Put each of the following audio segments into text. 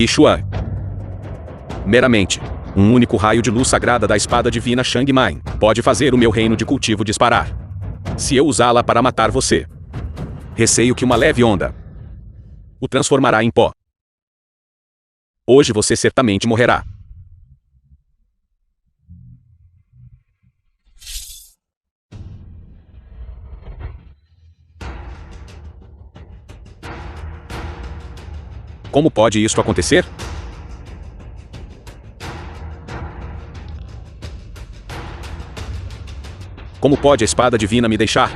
Yixuan. Meramente um único raio de luz sagrada da espada divina Shang Mai pode fazer o meu reino de cultivo disparar. Se eu usá-la para matar você, receio que uma leve onda o transformará em pó. Hoje você certamente morrerá. Como pode isso acontecer? Como pode a espada divina me deixar?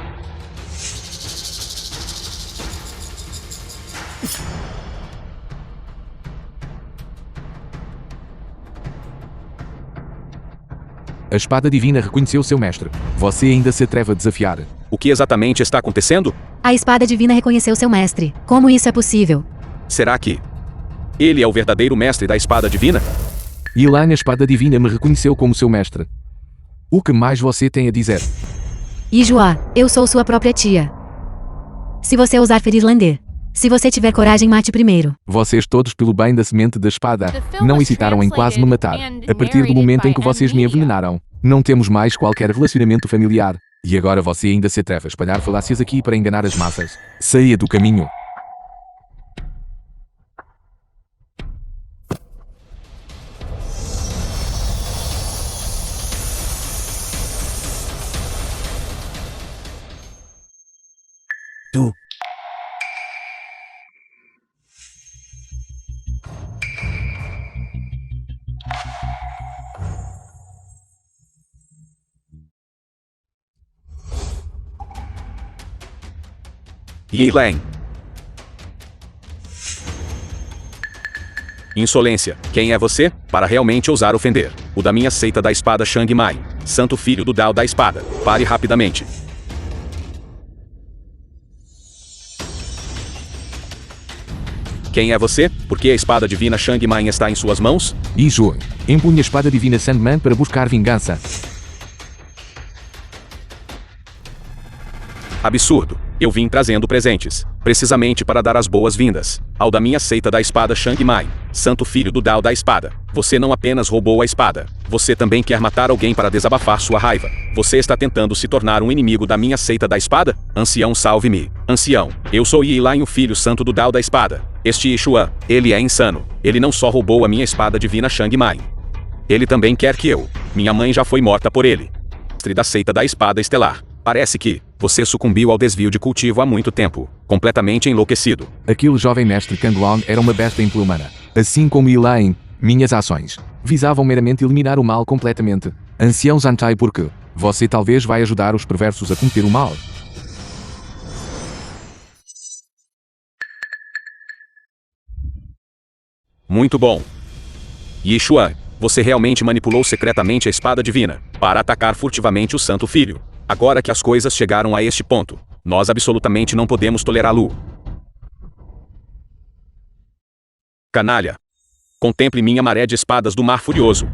A espada divina reconheceu seu mestre. Você ainda se atreve a desafiar. O que exatamente está acontecendo? A espada divina reconheceu seu mestre. Como isso é possível? Será que ele é o verdadeiro mestre da espada divina? Yilan, a espada divina me reconheceu como seu mestre. O que mais você tem a dizer? Yixuan, eu sou sua própria tia. Se você ousar ferir Lander, se você tiver coragem, mate primeiro. Vocês todos, pelo bem da semente da espada, não hesitaram em quase me matar. A partir do momento em que vocês me envenenaram, não temos mais qualquer relacionamento familiar. E agora você ainda se atreve a espalhar falácias aqui para enganar as massas. Saia do caminho. Tu. Yilan. Insolência. Quem é você, para realmente ousar ofender o da minha seita da espada Shang Mai, santo filho do Dao da espada? Pare rapidamente. Quem é você? Por que a espada divina Shang Mai está em suas mãos? Yixuan, empunha a espada divina Sandman para buscar vingança. Absurdo. Eu vim trazendo presentes, precisamente para dar as boas-vindas ao da minha seita da espada Shang Mai, santo filho do Dao da espada. Você não apenas roubou a espada, você também quer matar alguém para desabafar sua raiva. Você está tentando se tornar um inimigo da minha seita da espada? Ancião, salve-me. Ancião, eu sou Yilan, o filho santo do Dao da espada. Este Yixuan, ele é insano. Ele não só roubou a minha espada divina Shang Mai, ele também quer que eu. Minha mãe já foi morta por ele. Mestre da seita da espada estelar. Parece que você sucumbiu ao desvio de cultivo há muito tempo, completamente enlouquecido. Aquele jovem mestre Kang Long era uma besta implo-humana. Assim como Yilan, minhas ações visavam meramente eliminar o mal completamente. Ancião Zantai, porque você talvez vai ajudar os perversos a cometer o mal. Muito bom. Yixuan, você realmente manipulou secretamente a espada divina para atacar furtivamente o Santo Filho. Agora que as coisas chegaram a este ponto, nós absolutamente não podemos tolerá-lo. Canalha. Contemple minha maré de espadas do mar furioso.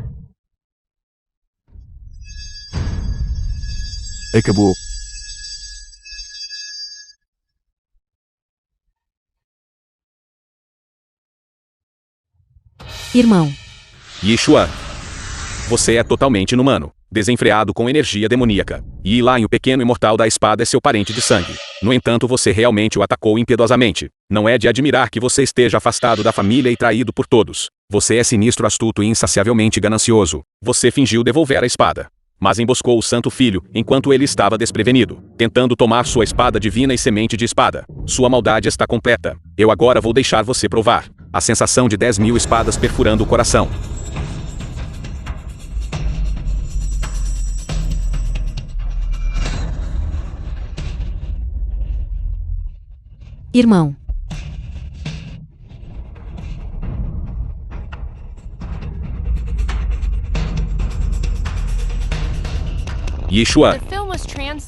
Acabou. Irmão. Yixuan. Você é totalmente inumano, desenfreado com energia demoníaca. E Yilan, o pequeno imortal da espada, é seu parente de sangue. No entanto, você realmente o atacou impiedosamente. Não é de admirar que você esteja afastado da família e traído por todos. Você é sinistro, astuto e insaciavelmente ganancioso. Você fingiu devolver a espada, mas emboscou o Santo Filho enquanto ele estava desprevenido, tentando tomar sua espada divina e semente de espada. Sua maldade está completa. Eu agora vou deixar você provar a sensação de 10.000 espadas perfurando o coração. Irmão. Yixuan,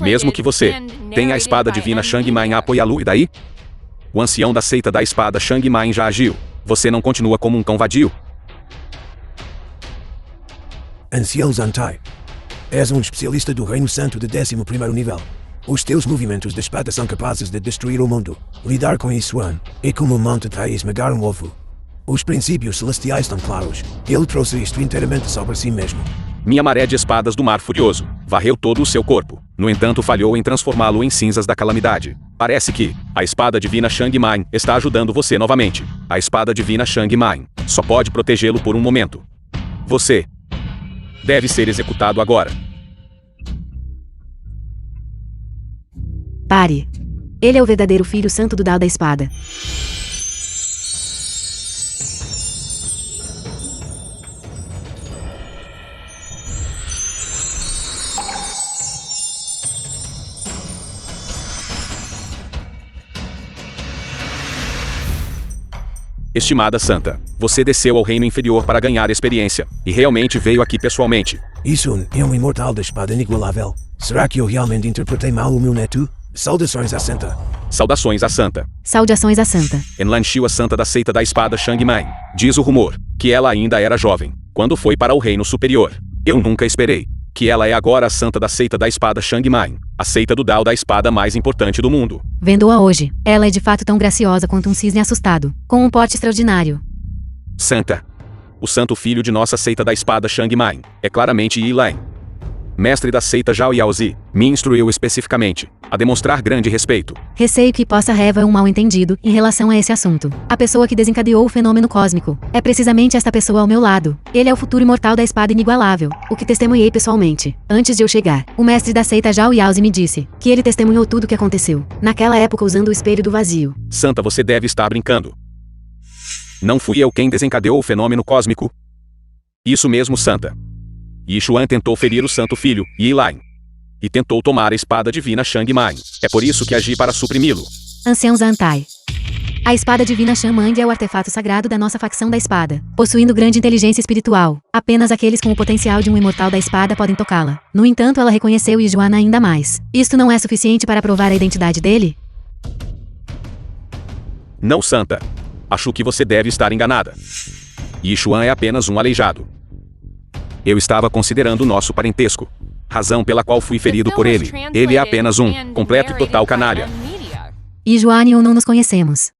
mesmo que você tenha a espada divina Shang Mai a apoiá-lo, e daí? O ancião da seita da espada Shang Mai já agiu. Você não continua como um cão vadio? Ancião Zantai, és um especialista do Reino Santo de 11º nível. Os teus movimentos de espada são capazes de destruir o mundo. Lidar com Yixuan é como um monte de esmagar um ovo. Os princípios celestiais estão claros. Ele trouxe isto inteiramente só para si mesmo. Minha maré de espadas do mar furioso varreu todo o seu corpo. No entanto, falhou em transformá-lo em cinzas da calamidade. Parece que a espada divina Shang Mai está ajudando você novamente. A espada divina Shang Mai só pode protegê-lo por um momento. Você deve ser executado agora. Pare. Ele é o verdadeiro filho santo do Dao da Espada. Estimada Santa, você desceu ao reino inferior para ganhar experiência, e realmente veio aqui pessoalmente. Isso é um imortal da espada inigualável. Será que eu realmente interpretei mal o meu neto? Saudações à Santa. Saudações à Santa. Saudações à Santa. Enlanchiu a Santa da seita da espada Shang Mai. Diz o rumor que ela ainda era jovem quando foi para o reino superior. Eu nunca esperei que ela é agora a Santa da seita da espada Shang Mai, a seita do Dao da espada mais importante do mundo. Vendo-a hoje, ela é de fato tão graciosa quanto um cisne assustado, com um porte extraordinário. Santa, o santo filho de nossa seita da espada Shang Mai, é claramente Yi Lai. Mestre da seita Zhao Yaozi, me instruiu especificamente a demonstrar grande respeito. Receio que possa haver um mal-entendido em relação a esse assunto. A pessoa que desencadeou o fenômeno cósmico é precisamente esta pessoa ao meu lado. Ele é o futuro imortal da espada inigualável, o que testemunhei pessoalmente. Antes de eu chegar, o mestre da seita Zhao Yaozi me disse que ele testemunhou tudo o que aconteceu naquela época usando o espelho do vazio. Santa, você deve estar brincando. Não fui eu quem desencadeou o fenômeno cósmico? Isso mesmo, Santa. Yixuan tentou ferir o santo filho, Yi Lai, e tentou tomar a espada divina Shang Mai. É por isso que agi para suprimi-lo. Ancião Zantai. A espada divina Shamang é o artefato sagrado da nossa facção da espada, possuindo grande inteligência espiritual. Apenas aqueles com o potencial de um imortal da espada podem tocá-la. No entanto, ela reconheceu Yixuan ainda mais. Isto não é suficiente para provar a identidade dele? Não, Santa. Acho que você deve estar enganada. Yixuan é apenas um aleijado. Eu estava considerando nosso parentesco, razão pela qual fui ferido por ele. Ele é apenas um completo e total canalha. Yixuan e eu não nos conhecemos.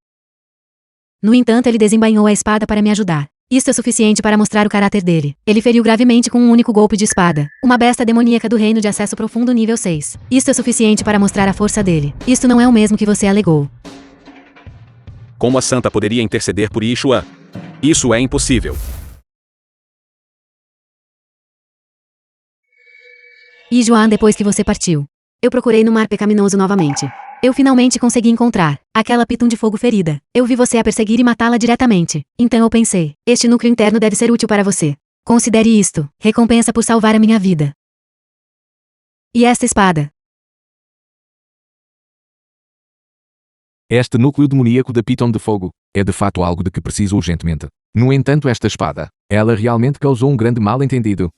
No entanto, ele desembainhou a espada para me ajudar. Isto é suficiente para mostrar o caráter dele. Ele feriu gravemente com um único golpe de espada. Uma besta demoníaca do reino de acesso profundo nível 6. Isto é suficiente para mostrar a força dele. Isto não é o mesmo que você alegou. Como a Santa poderia interceder por Yixuan? Isso é impossível. Yixuan, depois que você partiu, eu procurei no mar pecaminoso novamente. Eu finalmente consegui encontrar aquela piton de fogo ferida. Eu vi você a perseguir e matá-la diretamente. Então eu pensei, este núcleo interno deve ser útil para você. Considere isto, recompensa por salvar a minha vida. E esta espada? Este núcleo demoníaco da Piton de Fogo é de fato algo de que preciso urgentemente. No entanto, esta espada, ela realmente causou um grande mal-entendido.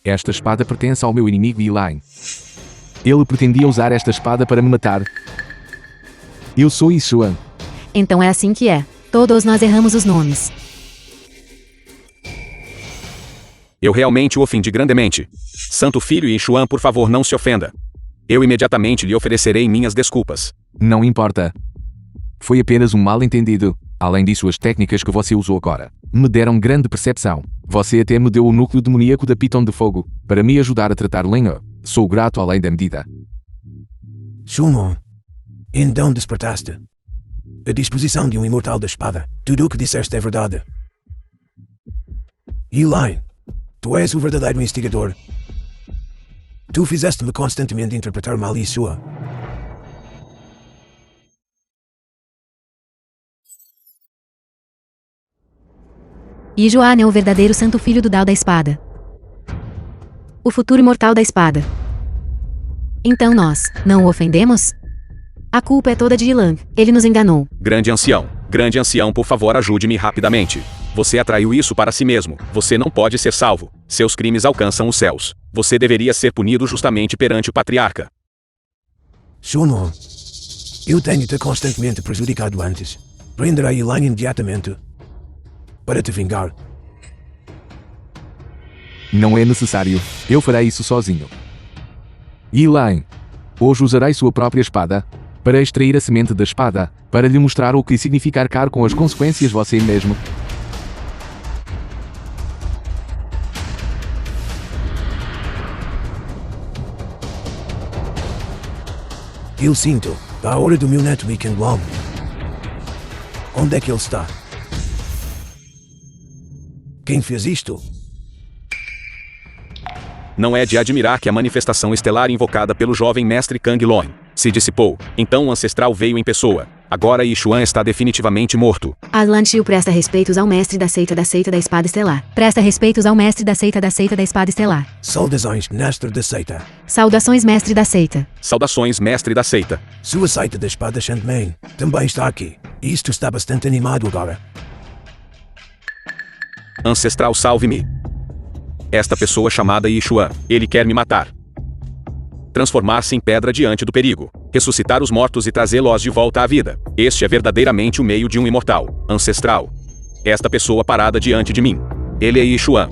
Esta espada pertence ao meu inimigo Yi Lai. Ele pretendia usar esta espada para me matar. Eu sou Yixuan. Então é assim que é. Todos nós erramos os nomes. Eu realmente o ofendi grandemente. Santo filho Yixuan, por favor, não se ofenda. Eu imediatamente lhe oferecerei minhas desculpas. Não importa. Foi apenas um mal-entendido. Além disso, as técnicas que você usou agora me deram grande percepção. Você até me deu o núcleo demoníaco da Piton de Fogo para me ajudar a tratar Lenho. Sou grato além da medida. Shumon, então despertaste. A disposição de um imortal da espada. Tudo o que disseste é verdade. Yi Lai, tu és o verdadeiro instigador. Tu fizeste-me constantemente interpretar mal Yixuan. Yixuan é o verdadeiro santo filho do Dao da espada. O futuro imortal da espada. Então nós, não o ofendemos? A culpa é toda de Yilang. Ele nos enganou. Grande ancião, por favor, ajude-me rapidamente. Você atraiu isso para si mesmo. Você não pode ser salvo. Seus crimes alcançam os céus. Você deveria ser punido justamente perante o patriarca. Shumon, eu tenho-te constantemente prejudicado antes. Prenderá Yi Lai imediatamente. Para te vingar. Não é necessário. Eu farei isso sozinho. Yi Lai, hoje usarei sua própria espada para extrair a semente da espada, para lhe mostrar o que significa arcar com as consequências você mesmo. Eu sinto a hora do meu neto Weekend Long. Onde é que ele está? Quem fez isto? Não é de admirar que a manifestação estelar invocada pelo jovem mestre Kang Loin se dissipou. Então o ancestral veio em pessoa. Agora Yixuan está definitivamente morto. Aslan Chiu presta respeitos ao mestre da seita da espada estelar. Presta respeitos ao mestre da seita da espada estelar. Saudações, mestre da seita. Saudações, mestre da seita. Saudações, mestre da seita. Sua seita da espada Shandman também está aqui. Isto está bastante animado agora. Ancestral, salve-me. Esta pessoa chamada Yixuan, ele quer me matar. Transformar-se em pedra diante do perigo. Ressuscitar os mortos e trazê-los de volta à vida. Este é verdadeiramente o meio de um imortal. Ancestral. Esta pessoa parada diante de mim. Ele é Yixuan.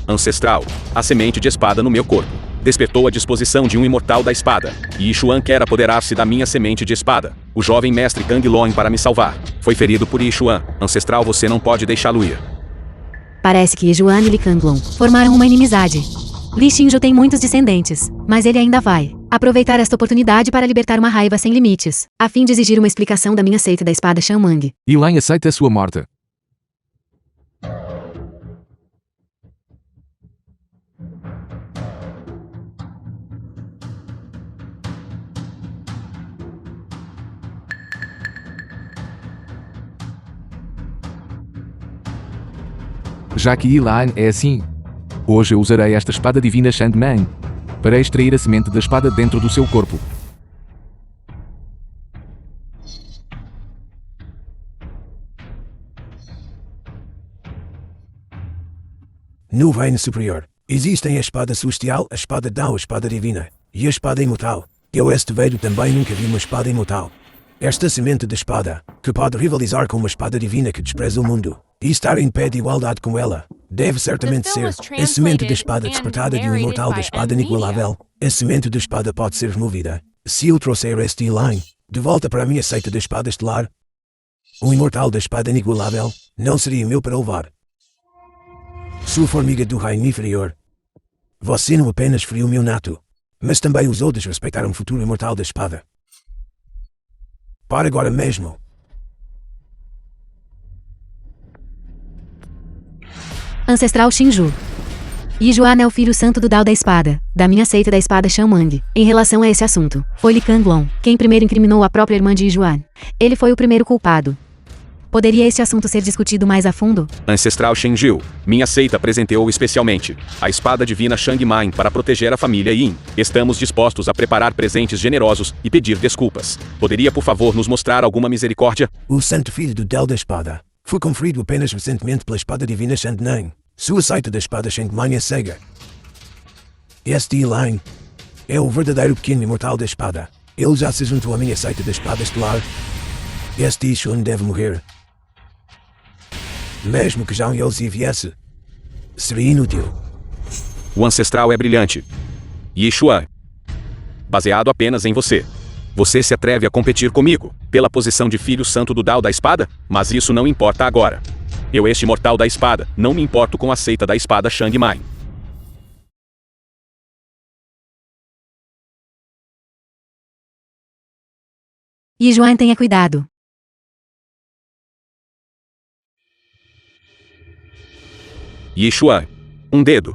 Ancestral. A semente de espada no meu corpo despertou a disposição de um imortal da espada. Yixuan quer apoderar-se da minha semente de espada. O jovem mestre Kang Loin para me salvar. Foi ferido por Yixuan. Ancestral, você não pode deixá-lo ir. Parece que Yixuan e Li Kanglong formaram uma inimizade. Li Xinju tem muitos descendentes, mas ele ainda vai aproveitar esta oportunidade para libertar uma raiva sem limites, a fim de exigir uma explicação da minha seita da espada Shanmang. Yilan aceita sua morte. Já que Yilan é assim, hoje eu usarei esta espada divina Shandman para extrair a semente da espada dentro do seu corpo. No reino superior, existem a espada celestial, a espada Dao, a espada divina e a espada imortal. Eu, este velho, também nunca vi uma espada imortal. Esta semente de espada, que pode rivalizar com uma espada divina que despreza o mundo e estar em pé de igualdade com ela, deve certamente ser a semente da espada despertada de um imortal da espada inigualável. A semente da espada pode ser removida se eu trouxer este Yilan de volta para a minha seita da espada estelar. O imortal da espada inigualável não seria meu para levar. Sua formiga do reino inferior, você não apenas feriu meu nato, mas também usou desrespeitar um futuro imortal da espada. Para agora mesmo. Ancestral Xinju. Yijuan é o filho santo do Dao da espada, da minha seita da espada Shanmang. Em relação a esse assunto, foi Li Kanglong quem primeiro incriminou a própria irmã de Yijuan. Ele foi o primeiro culpado. Poderia este assunto ser discutido mais a fundo? Ancestral Shenjiu, minha seita presenteou especialmente a espada divina Shangmai para proteger a família Yin. Estamos dispostos a preparar presentes generosos e pedir desculpas. Poderia, por favor, nos mostrar alguma misericórdia? O santo filho do Dao da espada foi conferido apenas recentemente pela espada divina Shandnan. Sua seita da espada Shangmai é cega. Este Yilan é o verdadeiro pequeno imortal da espada. Ele já se juntou à minha seita da espada estelar. Este Yixuan deve morrer. Mesmo que já ele se viesse, seria inútil. O ancestral é brilhante. Yixuan. Baseado apenas em você. Você se atreve a competir comigo, pela posição de filho santo do Dao da espada? Mas isso não importa agora. Eu, este mortal da espada, não me importo com a seita da espada Shangmai. Yijuan, tenha cuidado. Yixuan. Um dedo.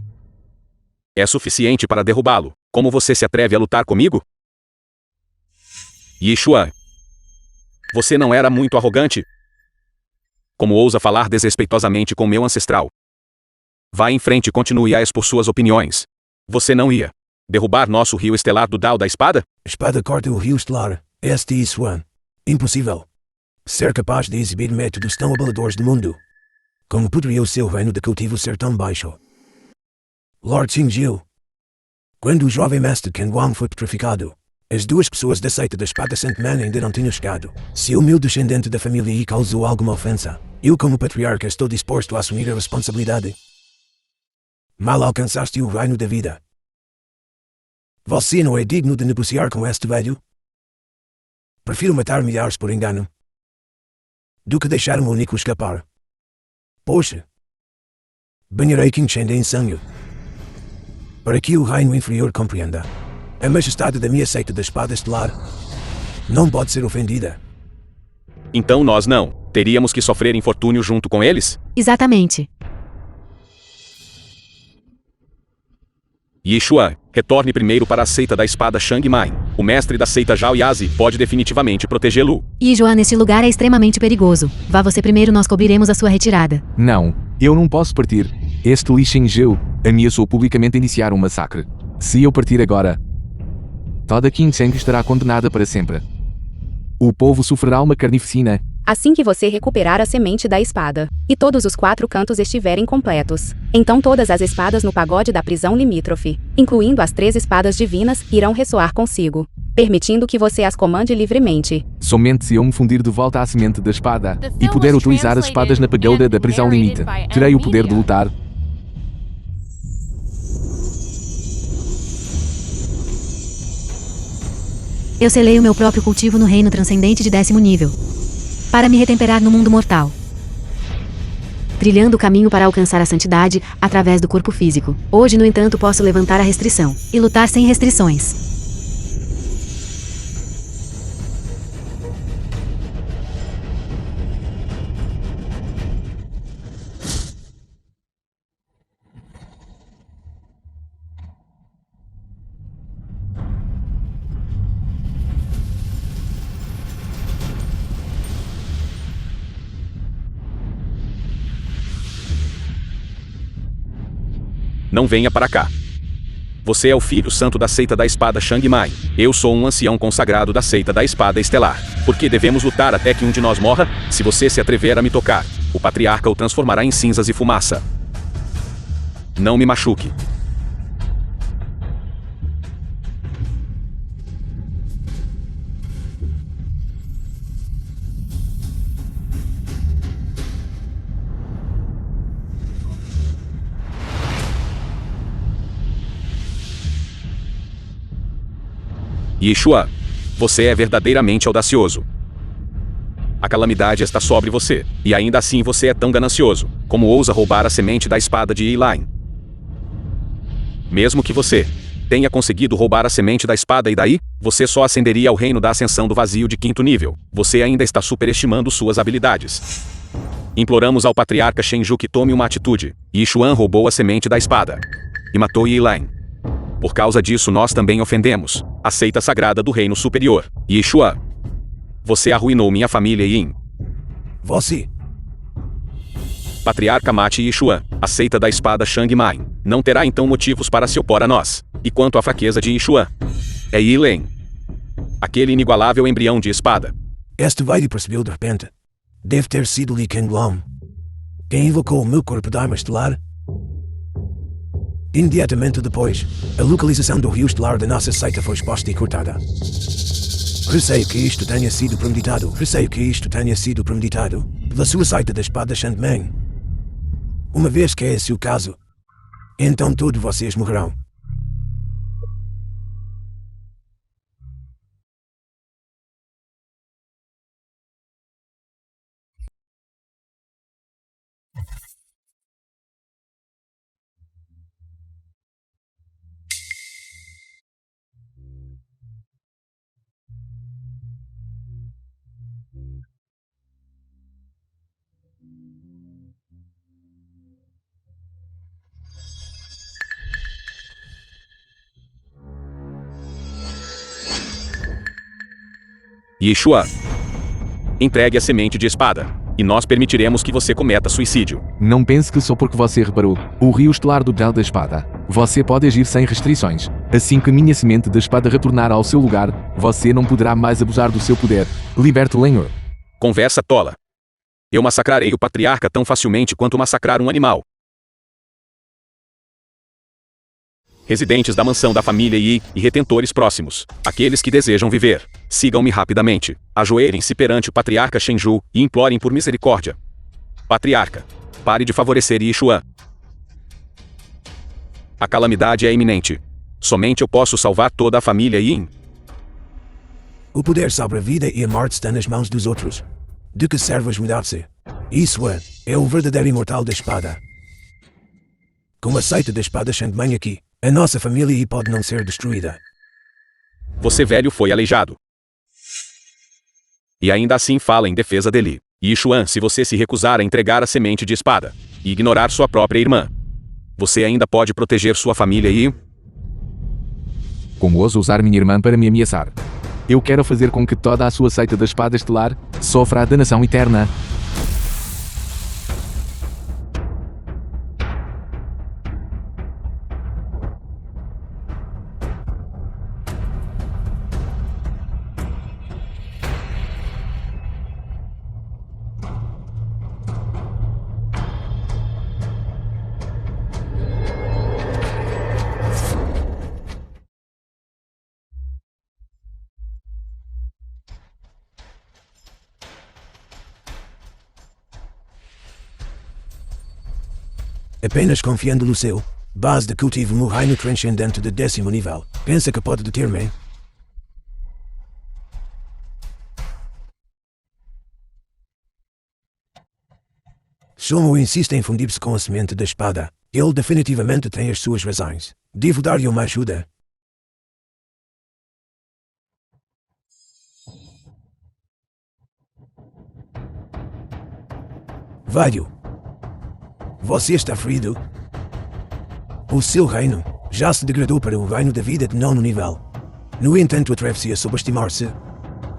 É suficiente para derrubá-lo. Como você se atreve a lutar comigo? Yixuan. Você não era muito arrogante? Como ousa falar desrespeitosamente com meu ancestral? Vá em frente e continue a expor suas opiniões. Você não ia derrubar nosso rio estelar do Dao da espada? A espada corta o rio estelar. Este Yixuan. Impossível. Ser capaz de exibir métodos tão abaladores do mundo. Como poderia o seu reino de cultivo ser tão baixo? Lord Xingjiu. Quando o jovem mestre Kanglong foi petrificado, as duas pessoas da seita da espada Sandman ainda não tinham chegado. Se o meu descendente da família Yi causou alguma ofensa, eu como patriarca estou disposto a assumir a responsabilidade. Mal alcançaste o reino da vida. Você não é digno de negociar com este velho? Prefiro matar milhares por engano do que deixar um único escapar. Poxa! Banharei King Shende em sangue, para que o reino inferior compreenda. A majestade da minha seita da espada estelar não pode ser ofendida. Então nós não teríamos que sofrer infortúnio junto com eles? Exatamente. Yishuan, retorne primeiro para a seita da espada Shang Mai. O mestre da seita Zhao Yazi pode definitivamente protegê-lo. Yijuan, este lugar é extremamente perigoso. Vá você primeiro, nós cobriremos a sua retirada. Não, eu não posso partir. Este Li Xingzhou ameaçou publicamente iniciar um massacre. Se eu partir agora, toda Qin Sheng estará condenada para sempre. O povo sofrerá uma carnificina. Assim que você recuperar a semente da espada, e todos os 4 cantos estiverem completos, então todas as espadas no pagode da prisão limítrofe, incluindo as 3 espadas divinas, irão ressoar consigo, permitindo que você as comande livremente. Somente se eu me fundir de volta à semente da espada e puder utilizar as espadas na pagoda da prisão limite, terei o poder de lutar. Eu selei o meu próprio cultivo no reino transcendente de 10º nível, para me retemperar no mundo mortal, trilhando o caminho para alcançar a santidade através do corpo físico. Hoje, no entanto, posso levantar a restrição e lutar sem restrições. Não venha para cá. Você é o filho santo da seita da espada Shang Mai. Eu sou um ancião consagrado da seita da espada estelar. Por que devemos lutar até que um de nós morra? Se você se atrever a me tocar, o patriarca o transformará em cinzas e fumaça. Não me machuque. Yishuan, você é verdadeiramente audacioso. A calamidade está sobre você, e ainda assim você é tão ganancioso, como ousa roubar a semente da espada de Yilain. Mesmo que você tenha conseguido roubar a semente da espada e daí, você só ascenderia ao reino da ascensão do vazio de 5º nível. Você ainda está superestimando suas habilidades. Imploramos ao patriarca Shenju que tome uma atitude. Yishuan roubou a semente da espada e matou Yilain. Por causa disso nós também ofendemos a seita sagrada do reino superior. Yishuan, você arruinou minha família Yin. Você. Patriarca mate Yishuan, a seita da espada Shang Mai, não terá então motivos para se opor a nós. E quanto à fraqueza de Yishuan, é Yilain, aquele inigualável embrião de espada. Este velho percebeu de repente. Deve ter sido Li Kenglong, quem invocou o meu corpo da arma estelar. Imediatamente depois, a localização do rio estelar da nossa seita foi exposta e cortada. Receio que isto tenha sido premeditado. Pela sua seita da espada Shangmeng. Uma vez que é esse o caso, então todos vocês morrerão. Yishuan, entregue a semente de espada, e nós permitiremos que você cometa suicídio. Não pense que só porque você reparou o rio estelar do Dal da Espada, você pode agir sem restrições. Assim que minha semente da espada retornar ao seu lugar, você não poderá mais abusar do seu poder. Liberte Lenhor. Conversa tola. Eu massacrarei o patriarca tão facilmente quanto massacrar um animal. Residentes da mansão da família Yi e retentores próximos, aqueles que desejam viver, sigam-me rapidamente. Ajoelhem-se perante o patriarca Shenju e implorem por misericórdia. Patriarca, pare de favorecer Yishuan. A calamidade é iminente. Somente eu posso salvar toda a família Yin. O poder sobre a vida e a morte está nas mãos dos outros. De que serve esmudar-se? Isso é o verdadeiro imortal da espada. Com a seita da espada Shangmeng aqui, a nossa família Yi pode não ser destruída. Você velho foi aleijado. E ainda assim fala em defesa dele. Yi Xuan, se você se recusar a entregar a semente de espada e ignorar sua própria irmã, você ainda pode proteger sua família Yi? Como ouso usar minha irmã para me ameaçar? Eu quero fazer com que toda a sua seita da espada estelar sofra a danação eterna. Apenas confiando no seu base de cultivo no reino transcendente de 10º nível. Pensa que pode deter-me? Somo insiste em fundir-se com a semente da espada. Ele definitivamente tem as suas razões. Devo dar-lhe uma ajuda. Velho, você está ferido? O seu reino já se degradou para o reino da vida de 9º nível. No entanto, atreve-se a subestimar-se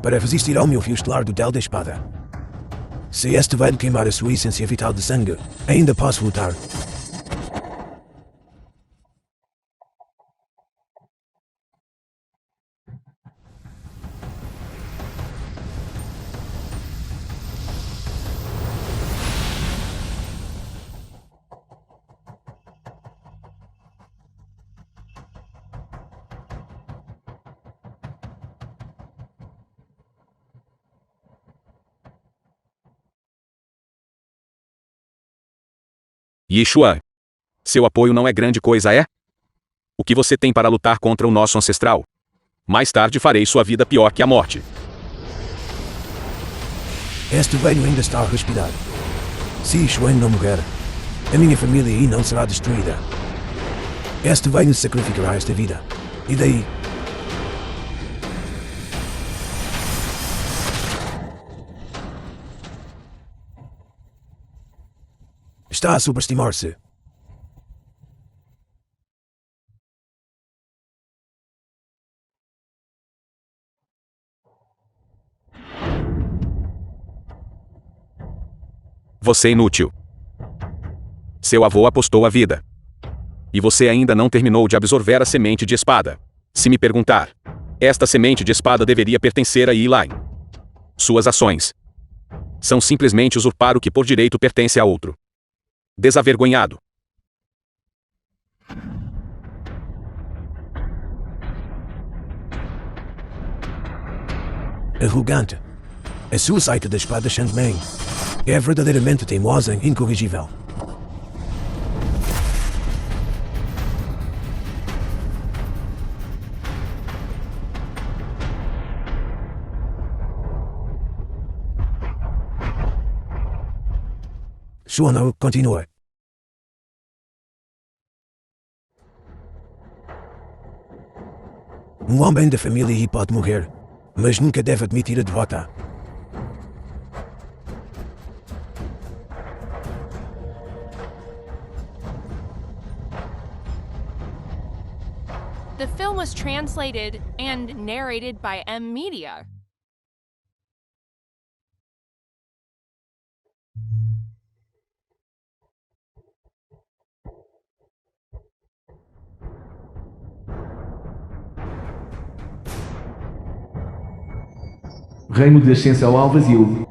para resistir ao meu fio estelar do Del da Espada. Se este velho queimar a sua essência vital de sangue, ainda posso lutar. Yi Xuan, seu apoio não é grande coisa, é? O que você tem para lutar contra o nosso ancestral? Mais tarde farei sua vida pior que a morte. Este velho ainda está a respirar. Se Yi Xuan não morrer, a minha família Yi não será destruída. Este velho sacrificará esta vida. E daí? Está a subestimar-se. Você é inútil. Seu avô apostou a vida. E você ainda não terminou de absorver a semente de espada. Se me perguntar, esta semente de espada deveria pertencer a Yi Lai. Suas ações são simplesmente usurpar o que por direito pertence a outro. Desavergonhado. Arrogante. A sua seita da espada Shangmeng é verdadeiramente teimosa e incorrigível. Xuan continua. Um homem da família Yi pode morrer, mas nunca deve admitir a derrota. The film was translated and narrated by M Media. Reino de ascensão ao vazio.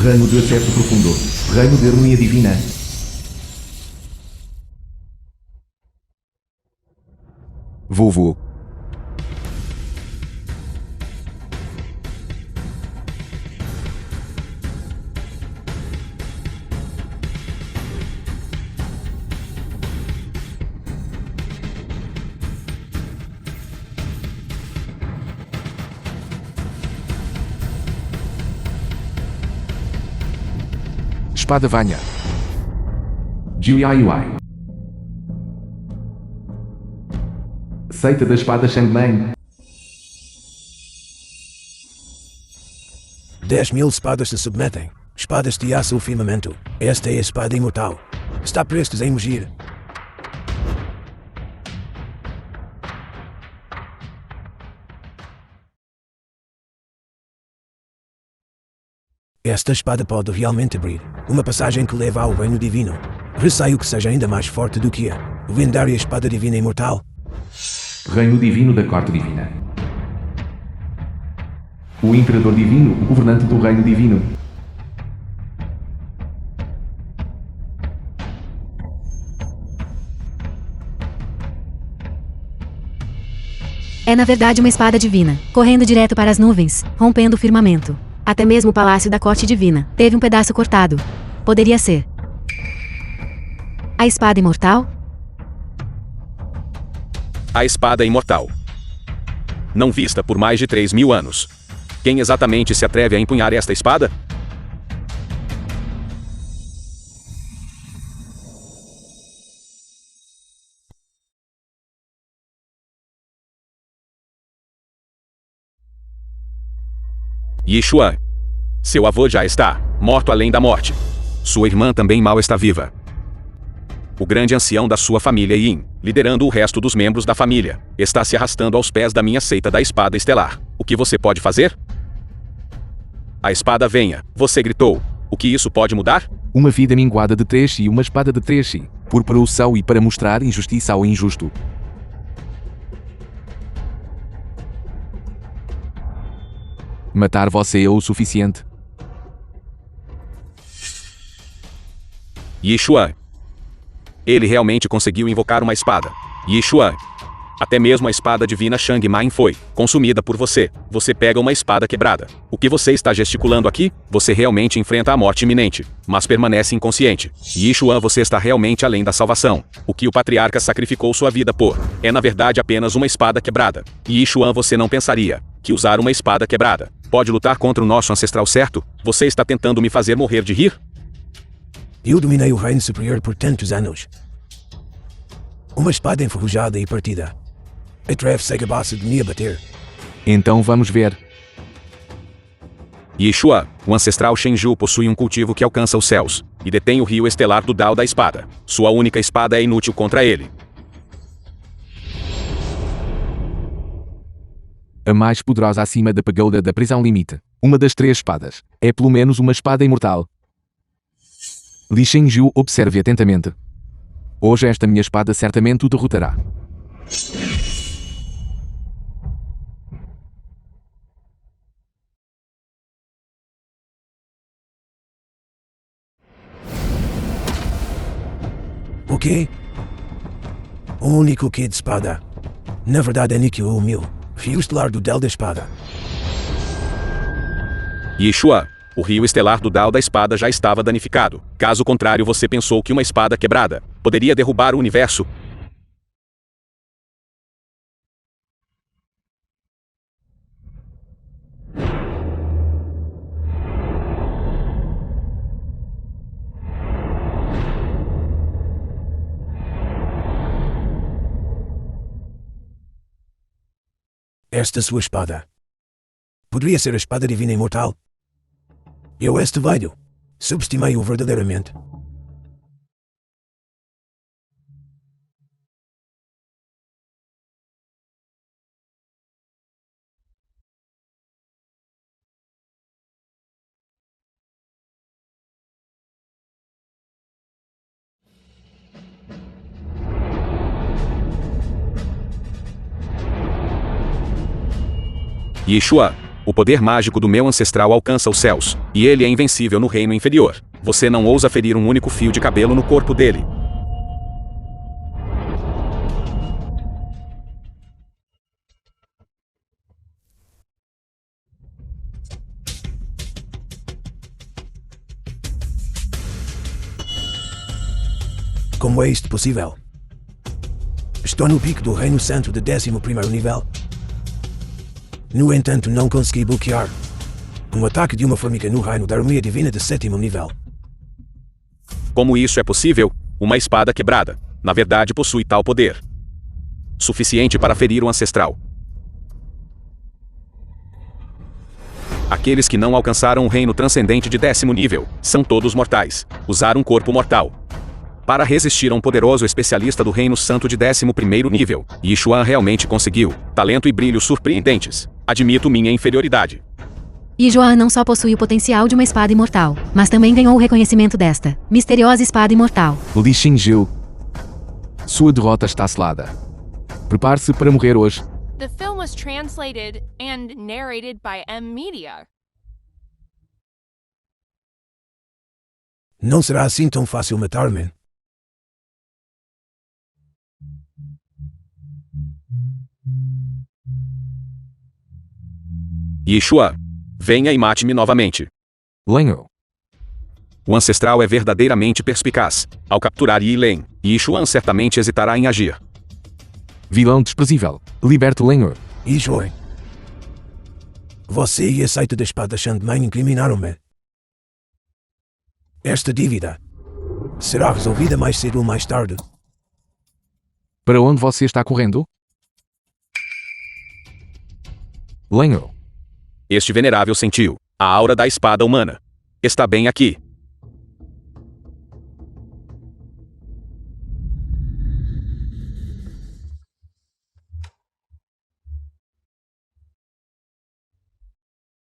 Reino de acesso profundo. Reino de harmonia divina. Vovô. Espada Vanha. GIUI. Seita da Espada Shangmei. 10.000 espadas se submetem. Espadas de aço ou firmamento. Esta é a espada imortal. Está prestes a emergir. Esta espada pode realmente abrir uma passagem que leva ao reino divino. Receio que seja ainda mais forte do que a lendária espada divina imortal. Reino Divino da Corte Divina. O Imperador Divino, o governante do Reino Divino. É na verdade uma espada divina, correndo direto para as nuvens, rompendo o firmamento. Até mesmo o palácio da corte divina teve um pedaço cortado. Poderia ser a espada imortal? A espada imortal. Não vista por mais de 3.000 anos. Quem exatamente se atreve a empunhar esta espada? Yixuan. Seu avô já está morto além da morte. Sua irmã também mal está viva. O grande ancião da sua família Yin, liderando o resto dos membros da família, está se arrastando aos pés da minha seita da espada estelar. O que você pode fazer? A espada venha, você gritou. O que isso pode mudar? Uma vida minguada de Treshi e uma espada de Treshi, por produção e para mostrar injustiça ao injusto. Matar você é o suficiente. Yixuan. Ele realmente conseguiu invocar uma espada. Yixuan. Até mesmo a espada divina Shangmai foi consumida por você. Você pega uma espada quebrada. O que você está gesticulando aqui? Você realmente enfrenta a morte iminente, mas permanece inconsciente. Yixuan, você está realmente além da salvação. O que o patriarca sacrificou sua vida por é na verdade apenas uma espada quebrada. Yixuan, você não pensaria que usar uma espada quebrada pode lutar contra o nosso ancestral, certo? Você está tentando me fazer morrer de rir? Eu dominei o reino superior por tantos anos. Uma espada enferrujada e partida. Atreve-se capaz de me abater. Então vamos ver. Yixuan, o ancestral Shenju possui um cultivo que alcança os céus, e detém o rio estelar do Dao da Espada. Sua única espada é inútil contra ele. A mais poderosa acima da pagoda da prisão limite. Uma das 3 espadas. É pelo menos uma espada imortal. Li Shenju, observe atentamente. Hoje esta minha espada certamente o derrotará. O quê? O único que de espada. Na verdade é Nikio o meu. Fio estelar do Dao da Espada. Yixuan, o rio estelar do Dao da Espada já estava danificado. Caso contrário, você pensou que uma espada quebrada poderia derrubar o universo? Esta sua espada. Poderia ser a espada divina imortal? Eu este velho. Subestimei-o verdadeiramente. Yixuan, o poder mágico do meu ancestral alcança os céus, e ele é invencível no reino inferior. Você não ousa ferir um único fio de cabelo no corpo dele. Como é isto possível? Estou no pico do Reino Santo de 11º nível. No entanto, não consegui bloquear um ataque de uma formiga no reino da armeia divina de 7º nível. Como isso é possível? Uma espada quebrada, na verdade, possui tal poder. Suficiente para ferir o ancestral. Aqueles que não alcançaram o reino transcendente de 10º nível, são todos mortais. Usar um corpo mortal. Para resistir a um poderoso especialista do reino santo de 11º nível, Yixuan realmente conseguiu. Talento e brilho surpreendentes. Admito minha inferioridade. Yijuan não só possui o potencial de uma espada imortal, mas também ganhou o reconhecimento desta misteriosa espada imortal. Li Xingjiu. Sua derrota está selada. Prepare-se para morrer hoje. The film was translated and narrated by M Media. Não será assim tão fácil matar-me. Yixuan, venha e mate-me novamente. Lenho. O ancestral é verdadeiramente perspicaz. Ao capturar Yi Len, Yixuan certamente hesitará em agir. Vilão desprezível. Liberte Lenho. Yixuan. Você e a seita da espada Shangmei incriminaram-me. Esta dívida será resolvida mais cedo ou mais tarde. Para onde você está correndo? Lenho. Este venerável sentiu a aura da espada humana. Está bem aqui.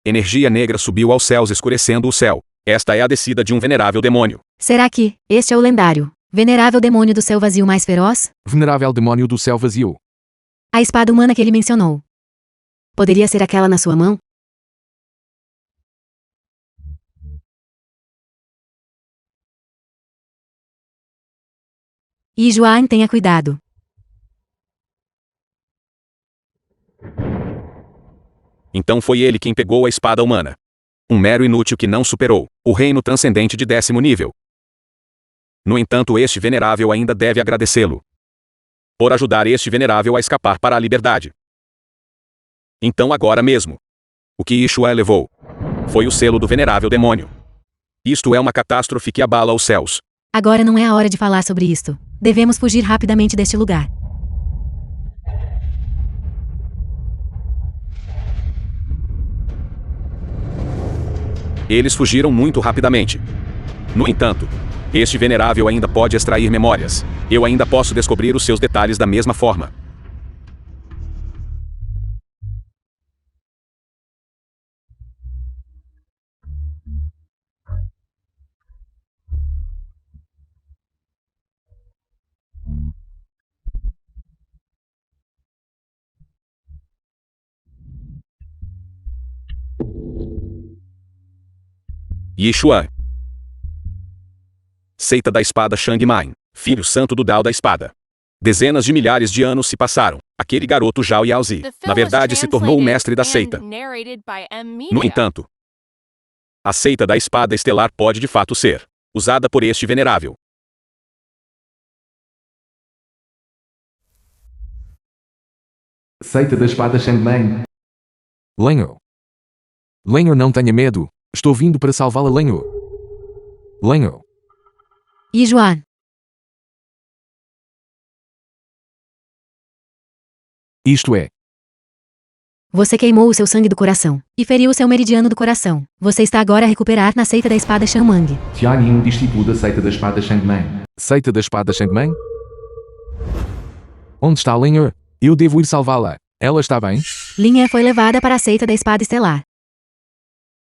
Energia negra subiu aos céus, escurecendo o céu. Esta é a descida de um venerável demônio. Será que este é o lendário, venerável demônio do céu vazio mais feroz? Venerável demônio do céu vazio. A espada humana que ele mencionou. Poderia ser aquela na sua mão? Yijuan, tenha cuidado. Então foi ele quem pegou a espada humana. Um mero inútil que não superou o reino transcendente de 10º nível. No entanto, este venerável ainda deve agradecê-lo por ajudar este venerável a escapar para a liberdade. Então agora mesmo, o que Yixuan levou foi o selo do venerável demônio. Isto é uma catástrofe que abala os céus. Agora não é a hora de falar sobre isto. Devemos fugir rapidamente deste lugar. Eles fugiram muito rapidamente. No entanto, este venerável ainda pode extrair memórias. Eu ainda posso descobrir os seus detalhes da mesma forma. Yixuan. Seita da espada Shangmai, filho santo do Dao da espada. Dezenas de milhares de anos se passaram. Aquele garoto Zhao Yaozi, na verdade, se tornou o mestre da seita. No entanto, a seita da espada estelar pode de fato ser usada por este venerável. Seita da espada Shangmei. Lenho. Lenho, não tenha medo. Estou vindo para salvá-la, Lenho. Lenho. Yijuan. Isto é. Você queimou o seu sangue do coração e feriu o seu meridiano do coração. Você está agora a recuperar na seita da espada Shanmang. Tianyin, discípulo da seita da espada Shangmei. Seita da espada Shangmei? Onde está Lenho? Eu devo ir salvá-la. Ela está bem? Linha foi levada para a seita da espada estelar.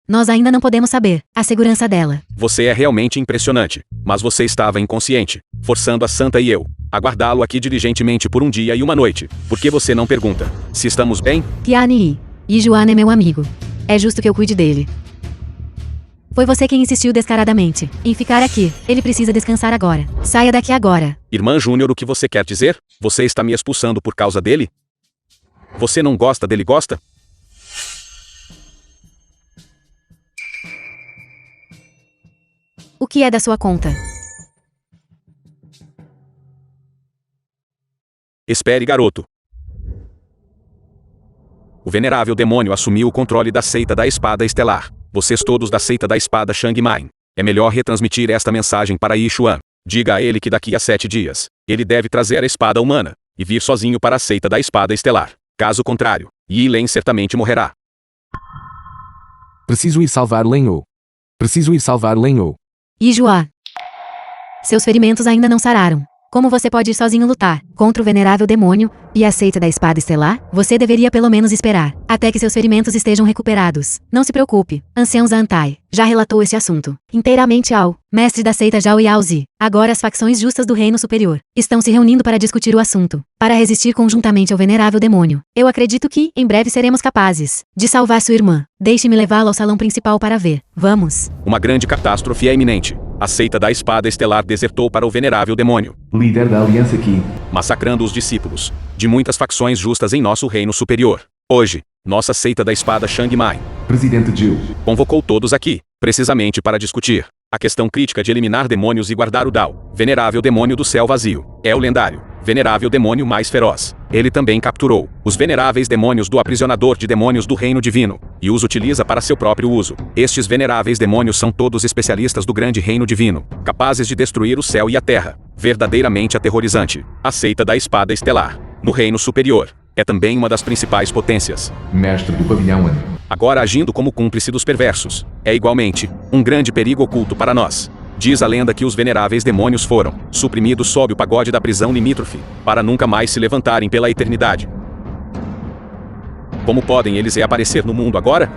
Nós ainda não podemos saber a segurança dela. Você é realmente impressionante, mas você estava inconsciente, forçando a Santa e eu a guardá-lo aqui diligentemente por um dia e uma noite. Por que você não pergunta se estamos bem? Tianyi, Yijuan é meu amigo. É justo que eu cuide dele. Foi você quem insistiu descaradamente em ficar aqui. Ele precisa descansar agora. Saia daqui agora. Irmã Júnior, o que você quer dizer? Você está me expulsando por causa dele? Você não gosta dele, gosta? O que é da sua conta? Espere, garoto. O venerável demônio assumiu o controle da seita da espada estelar. Vocês todos da seita da espada Shangmai É melhor retransmitir esta mensagem para Yi Xuan. Diga a ele que daqui a 7 dias, ele deve trazer a espada humana e vir sozinho para a seita da espada estelar. Caso contrário, Yi Len certamente morrerá. Preciso ir salvar Lenho. Preciso ir salvar Lenho. Yijua. Seus ferimentos ainda não sararam. Como você pode ir sozinho lutar contra o venerável demônio e a seita da espada estelar? Você deveria pelo menos esperar até que seus ferimentos estejam recuperados. Não se preocupe, ancião Zantai já relatou esse assunto inteiramente ao mestre da seita Zhao Yaozi. Agora as facções justas do reino superior estão se reunindo para discutir o assunto, para resistir conjuntamente ao venerável demônio. Eu acredito que, em breve seremos capazes de salvar sua irmã. Deixe-me levá-lo ao salão principal para ver. Vamos. Uma grande catástrofe é iminente. A seita da espada estelar desertou para o venerável demônio, Líder da aliança aqui. massacrando os discípulos de muitas facções justas em nosso reino superior. Hoje, nossa seita da espada Shang Mai Presidente Jill. convocou todos aqui, precisamente para discutir a questão crítica de eliminar demônios e guardar o Dao, venerável demônio do céu vazio. É o lendário, venerável demônio mais feroz. Ele também capturou os veneráveis demônios do aprisionador de demônios do reino divino e os utiliza para seu próprio uso. Estes veneráveis demônios são todos especialistas do grande reino divino, capazes de destruir o céu e a terra. Verdadeiramente aterrorizante. A seita da espada estelar, no reino superior, é também uma das principais potências. Mestre do pavilhão. Agora agindo como cúmplice dos perversos. É igualmente um grande perigo oculto para nós. Diz a lenda que os veneráveis demônios foram suprimidos sob o pagode da prisão limítrofe, para nunca mais se levantarem pela eternidade. Como podem eles reaparecer no mundo agora?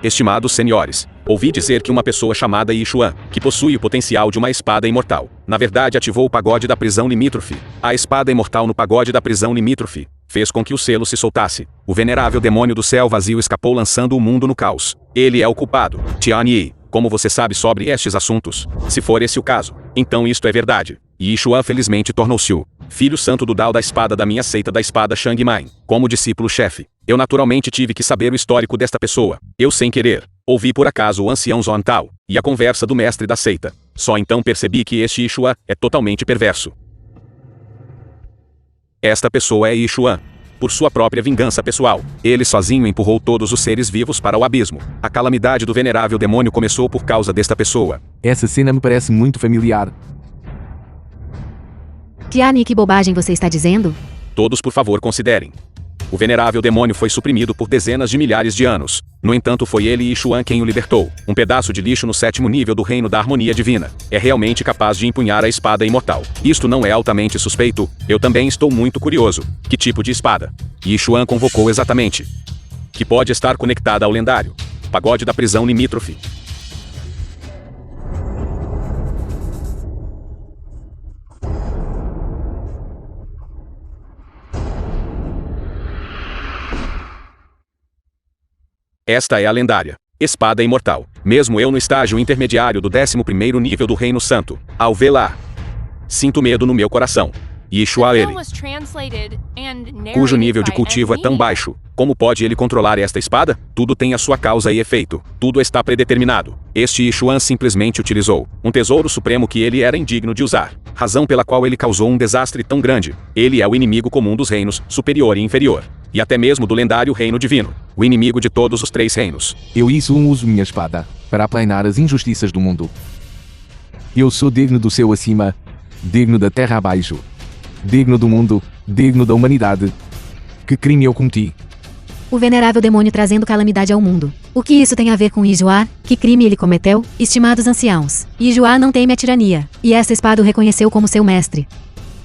Estimados senhores, ouvi dizer que uma pessoa chamada Yi Xuan, que possui o potencial de uma espada imortal, na verdade ativou o pagode da prisão limítrofe. A espada imortal no pagode da prisão limítrofe fez com que o selo se soltasse. O venerável demônio do céu vazio escapou lançando o mundo no caos. Ele é o culpado. Tian Yi, como você sabe sobre estes assuntos? Se for esse o caso, então isto é verdade. Yi Xuan felizmente tornou-se o filho santo do Dao da espada da minha seita da espada Shang Mai. Como discípulo-chefe, eu naturalmente tive que saber o histórico desta pessoa. Eu, sem querer, ouvi por acaso o ancião Zhuan Tao e a conversa do mestre da seita. Só então percebi que este Yi Xuan é totalmente perverso. Esta pessoa é Yi Xuan. Por sua própria vingança pessoal, ele sozinho empurrou todos os seres vivos para o abismo. A calamidade do venerável demônio começou por causa desta pessoa. Essa cena me parece muito familiar. Tiani, que bobagem você está dizendo? Todos, por favor, considerem. O venerável demônio foi suprimido por dezenas de milhares de anos. No entanto, foi ele Yi Xuan quem o libertou. Um pedaço de lixo no 7º nível do reino da harmonia divina. É realmente capaz de empunhar a espada imortal. Isto não é altamente suspeito? Eu também estou muito curioso. Que tipo de espada? Yi Xuan convocou exatamente. Que pode estar conectada ao lendário pagode da prisão limítrofe. Esta é a lendária espada imortal. Mesmo eu no estágio intermediário do 11º nível do Reino Santo, ao vê-la, sinto medo no meu coração. Yi Xuan ele, cujo nível de cultivo é tão baixo, como pode ele controlar esta espada? Tudo tem a sua causa e efeito. Tudo está predeterminado. Este Yi Xuan simplesmente utilizou um tesouro supremo que ele era indigno de usar. Razão pela qual ele causou um desastre tão grande. Ele é o inimigo comum dos reinos, superior e inferior. E até mesmo do lendário reino divino. O inimigo de todos os 3 reinos. Eu uso minha espada para aplanar as injustiças do mundo. Eu sou digno do céu acima, digno da terra abaixo, digno do mundo, digno da humanidade. Que crime eu cometi? O venerável demônio trazendo calamidade ao mundo. O que isso tem a ver com Yi Xuan? Que crime ele cometeu? Estimados anciãos, Yi Xuan não teme a tirania, e essa espada o reconheceu como seu mestre.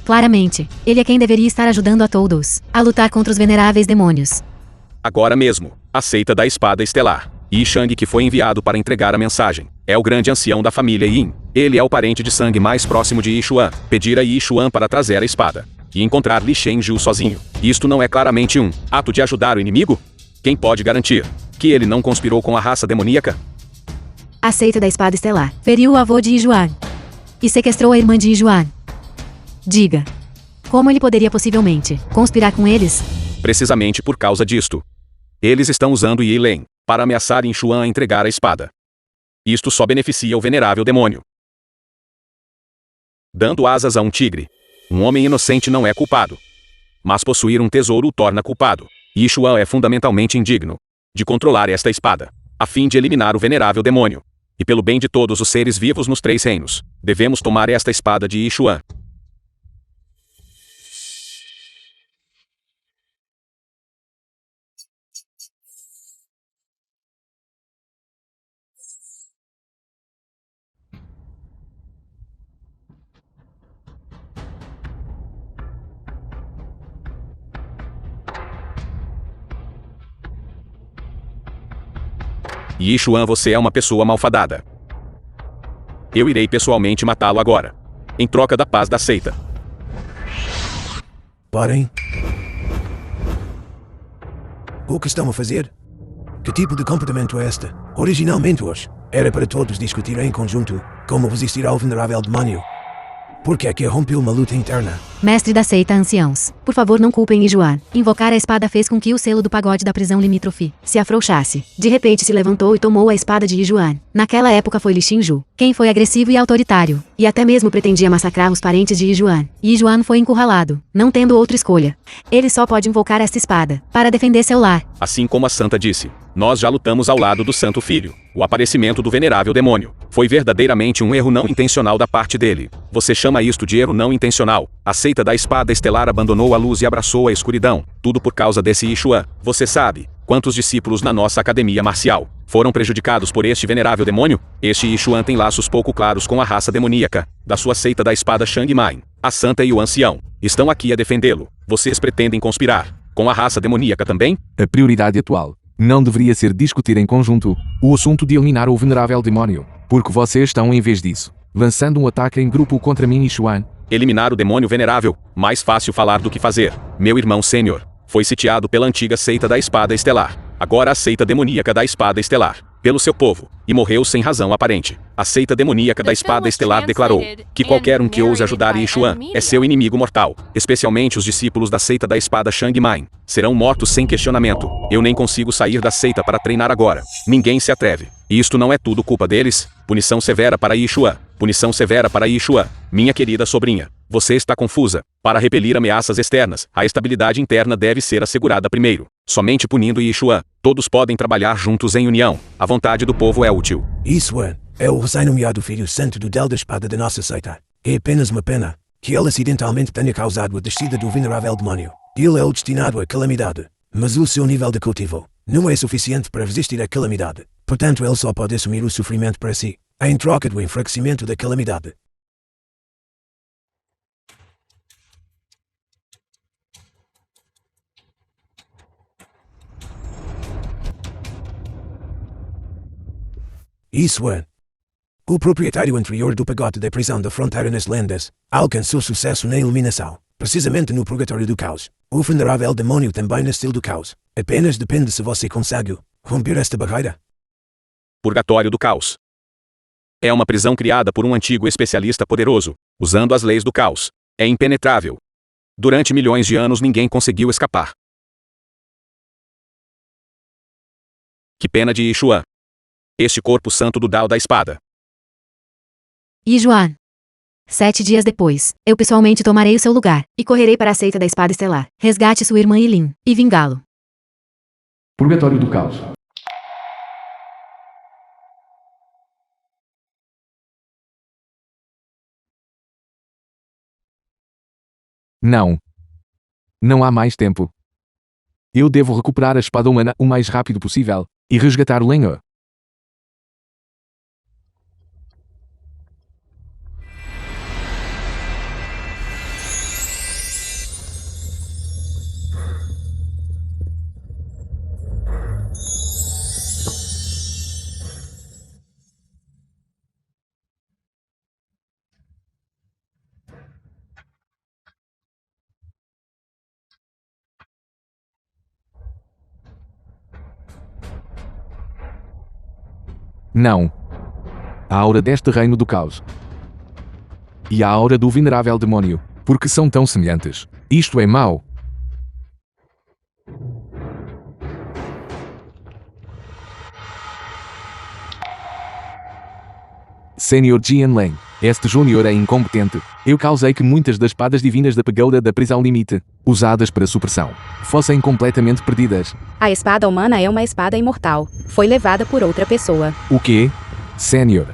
Claramente, ele é quem deveria estar ajudando a todos a lutar contra os veneráveis demônios. Agora mesmo, a seita da espada estelar. Yi Shang, que foi enviado para entregar a mensagem, é o grande ancião da família Yin. Ele é o parente de sangue mais próximo de Yi Xuan. Pedir a Yi Xuan para trazer a espada e encontrar Li Shenju sozinho. Isto não é claramente um ato de ajudar o inimigo? Quem pode garantir que ele não conspirou com a raça demoníaca? A seita da espada estelar feriu o avô de Yi Xuan e sequestrou a irmã de Yi Xuan. Diga, como ele poderia possivelmente conspirar com eles? Precisamente por causa disto. Eles estão usando Yi Len para ameaçar Yi Xuan a entregar a espada. Isto só beneficia o venerável demônio. Dando asas a um tigre, um homem inocente não é culpado. Mas possuir um tesouro o torna culpado. Yi Xuan é fundamentalmente indigno de controlar esta espada. a fim de eliminar o venerável demônio. E pelo bem de todos os seres vivos nos 3 reinos, devemos tomar esta espada de Yixuan. Yixuan, você é uma pessoa malfadada. Eu irei pessoalmente matá-lo agora, em troca da paz da seita. Parem. O que estão a fazer? Que tipo de comportamento é este? Originalmente hoje, era para todos discutirem em conjunto como resistir ao venerável demônio. Por que é que rompeu uma luta interna? Mestre da seita anciãos, por favor não culpem Yijuan. Invocar a espada fez com que o selo do pagode da prisão limítrofe se afrouxasse. De repente se levantou e tomou a espada de Yijuan. Naquela época foi Li Xinju, quem foi agressivo e autoritário, e até mesmo pretendia massacrar os parentes de Yijuan. Yijuan foi encurralado, não tendo outra escolha. Ele só pode invocar esta espada para defender seu lar. Assim como a santa disse, nós já lutamos ao lado do Santo Filho. O aparecimento do venerável demônio foi verdadeiramente um erro não intencional da parte dele. Você chama isto de erro não intencional? A seita da espada estelar abandonou a luz e abraçou a escuridão. Tudo por causa desse Yixuan. Você sabe quantos discípulos na nossa academia marcial foram prejudicados por este venerável demônio? Este Yixuan tem laços pouco claros com a raça demoníaca da sua seita da espada Shang Mai. A santa e o ancião estão aqui a defendê-lo. Vocês pretendem conspirar com a raça demoníaca também? A prioridade atual não deveria ser discutir em conjunto o assunto de eliminar o venerável demônio, porque vocês estão, em vez disso, lançando um ataque em grupo contra mim e Xuan. Eliminar o demônio venerável, mais fácil falar do que fazer. Meu irmão sênior foi sitiado pela antiga seita da espada estelar, agora a seita demoníaca da espada estelar, pelo seu povo, e morreu sem razão aparente. A seita demoníaca da espada estelar declarou que qualquer um que ouse ajudar Yixuan é seu inimigo mortal, especialmente os discípulos da seita da espada Shang Mai. Serão mortos sem questionamento. Eu nem consigo sair da seita para treinar agora. Ninguém se atreve. E isto não é tudo culpa deles? Punição severa para Yixuan. Punição severa para Yixuan. Minha querida sobrinha, você está confusa. Para repelir ameaças externas, a estabilidade interna deve ser assegurada primeiro. Somente punindo Yixuan, todos podem trabalhar juntos em união. A vontade do povo é útil. Yixuan é o recém-nomeado filho santo do Del da Espada da nossa seita. É apenas uma pena que ele acidentalmente tenha causado a descida do venerável demônio. Ele é o destinado à calamidade, mas o seu nível de cultivo não é suficiente para resistir à calamidade. Portanto, ele só pode assumir o sofrimento para si, em troca do enfraquecimento da calamidade. Yixuan, o proprietário anterior do pagote da prisão da fronteira nas lendas, alcançou sucesso na eliminação, precisamente no purgatório do caos. O venerável demônio também nasceu do caos. Apenas depende se você consegue romper esta barreira. Purgatório do caos é uma prisão criada por um antigo especialista poderoso, usando as leis do caos. É impenetrável. Durante milhões de anos ninguém conseguiu escapar. Que pena de Yixuan. Este corpo santo do Dao da espada. Yijuan. 7 dias depois, eu pessoalmente tomarei o seu lugar, e correrei para a seita da espada estelar. Resgate sua irmã Yilin, e vingá-lo. Purgatório do caos. Não. Não há mais tempo. Eu devo recuperar a espada humana o mais rápido possível, e resgatar o Lenho. Não. A aura deste reino do caos. E a aura do venerável demônio, porque são tão semelhantes. Isto é mau. Senhor Jianleng. Este Júnior é incompetente. Eu causei que muitas das espadas divinas da pagoda da prisão limite, usadas para supressão, fossem completamente perdidas. A espada humana é uma espada imortal. Foi levada por outra pessoa. O quê? Sênior.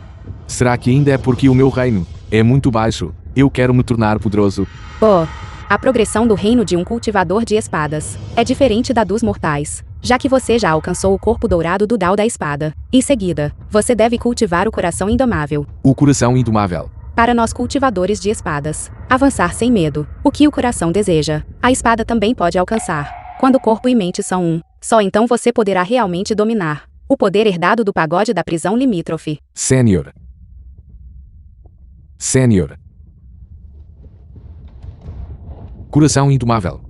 Será que ainda é porque o meu reino é muito baixo? Eu quero me tornar poderoso. Pô, a progressão do reino de um cultivador de espadas é diferente da dos mortais, já que você já alcançou o corpo dourado do Dao da espada. Em seguida, você deve cultivar o coração indomável. O coração indomável. Para nós cultivadores de espadas, avançar sem medo. O que o coração deseja, a espada também pode alcançar. Quando corpo e mente são um, só então você poderá realmente dominar o poder herdado do pagode da prisão limítrofe. Sênior. Sênior. Coração indomável.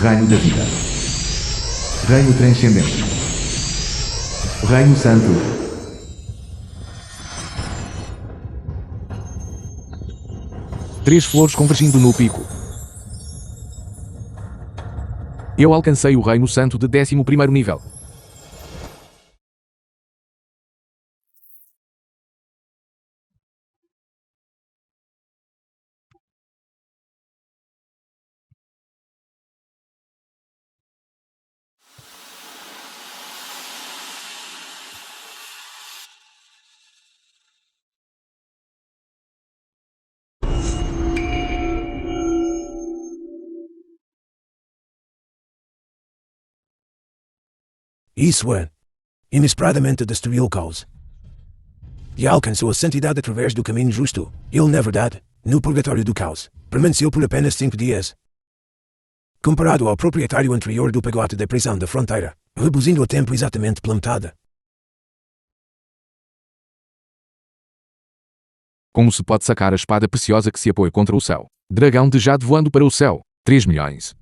Reino da vida. Reino transcendente. Reino santo. Três flores convergindo no pico. Eu alcancei o Reino Santo de 11º nível. Isso é inesperadamente destruiu o caos. E alcançou a santidade através do caminho justo. Ele, na verdade, no purgatório do caos, permaneceu por apenas 5 dias. Comparado ao proprietário anterior do pagote da prisão da fronteira, reduzindo o tempo exatamente pela metade. Como se pode sacar a espada preciosa que se apoia contra o céu? Dragão de jade voando para o céu. 3 milhões.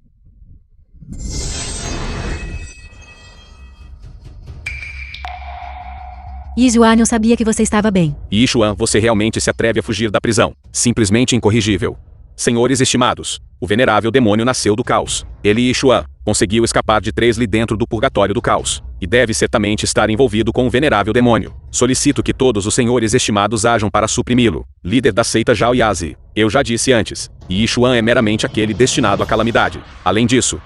Yijuan, eu sabia que você estava bem. Yishuan, você realmente se atreve a fugir da prisão. Simplesmente incorrigível. Senhores estimados, o venerável demônio nasceu do caos. Ele, Yishuan, conseguiu escapar de 3 li dentro do purgatório do caos. E deve certamente estar envolvido com o venerável demônio. Solicito que todos os senhores estimados ajam para suprimi-lo. Líder da seita Zhao Yazi. Eu já disse antes, Yishuan é meramente aquele destinado à calamidade. Além disso,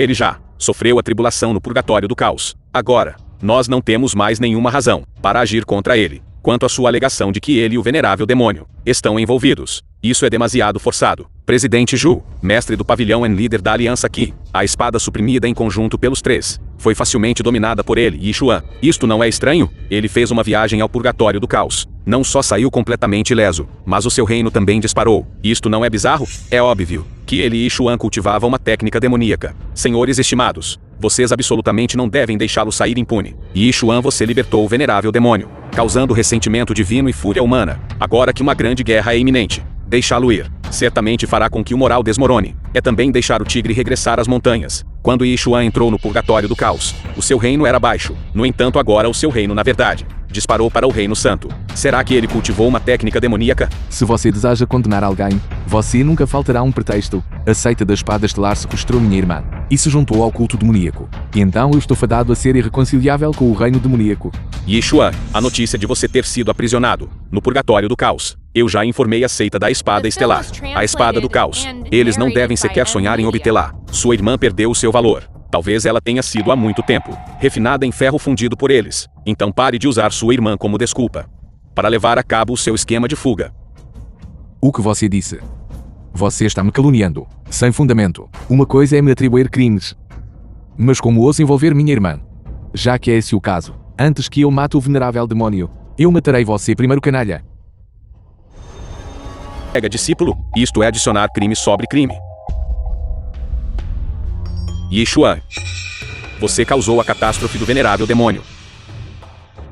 ele já sofreu a tribulação no purgatório do caos. Agora, nós não temos mais nenhuma razão para agir contra ele. Quanto à sua alegação de que ele e o venerável demônio estão envolvidos, isso é demasiado forçado. Presidente Zhu, mestre do pavilhão e líder da aliança Qi, a espada suprimida em conjunto pelos 3, foi facilmente dominada por ele e Yishuan. Isto não é estranho? Ele fez uma viagem ao purgatório do caos. Não só saiu completamente ileso, mas o seu reino também disparou. Isto não é bizarro? É óbvio que ele e Yishuan cultivavam uma técnica demoníaca. Senhores estimados, vocês absolutamente não devem deixá-lo sair impune. E Yishuan, você libertou o venerável demônio, causando ressentimento divino e fúria humana. Agora que uma grande guerra é iminente, deixá-lo ir certamente fará com que o moral desmorone. É também deixar o tigre regressar às montanhas. Quando Yishuan entrou no purgatório do caos, o seu reino era baixo. No entanto, agora o seu reino, na verdade, disparou para o reino santo. Será que ele cultivou uma técnica demoníaca? Se você deseja condenar alguém, você nunca faltará um pretexto. A seita da espada estelar sequestrou minha irmã e se juntou ao culto demoníaco. E então eu estou fadado a ser irreconciliável com o reino demoníaco. Yishuan, a notícia de você ter sido aprisionado no purgatório do caos. Eu já informei a seita da espada estelar, a espada do caos. Eles não devem sequer sonhar em obtê-la. Sua irmã perdeu o seu valor. Talvez ela tenha sido há muito tempo refinada em ferro fundido por eles. Então pare de usar sua irmã como desculpa para levar a cabo o seu esquema de fuga. O que você disse? Você está me caluniando, sem fundamento. Uma coisa é me atribuir crimes. Mas como ouso envolver minha irmã? Já que é esse o caso, antes que eu mate o venerável demônio, eu matarei você primeiro, canalha. Pega discípulo, isto é adicionar crime sobre crime. Yishuan, você causou a catástrofe do venerável demônio.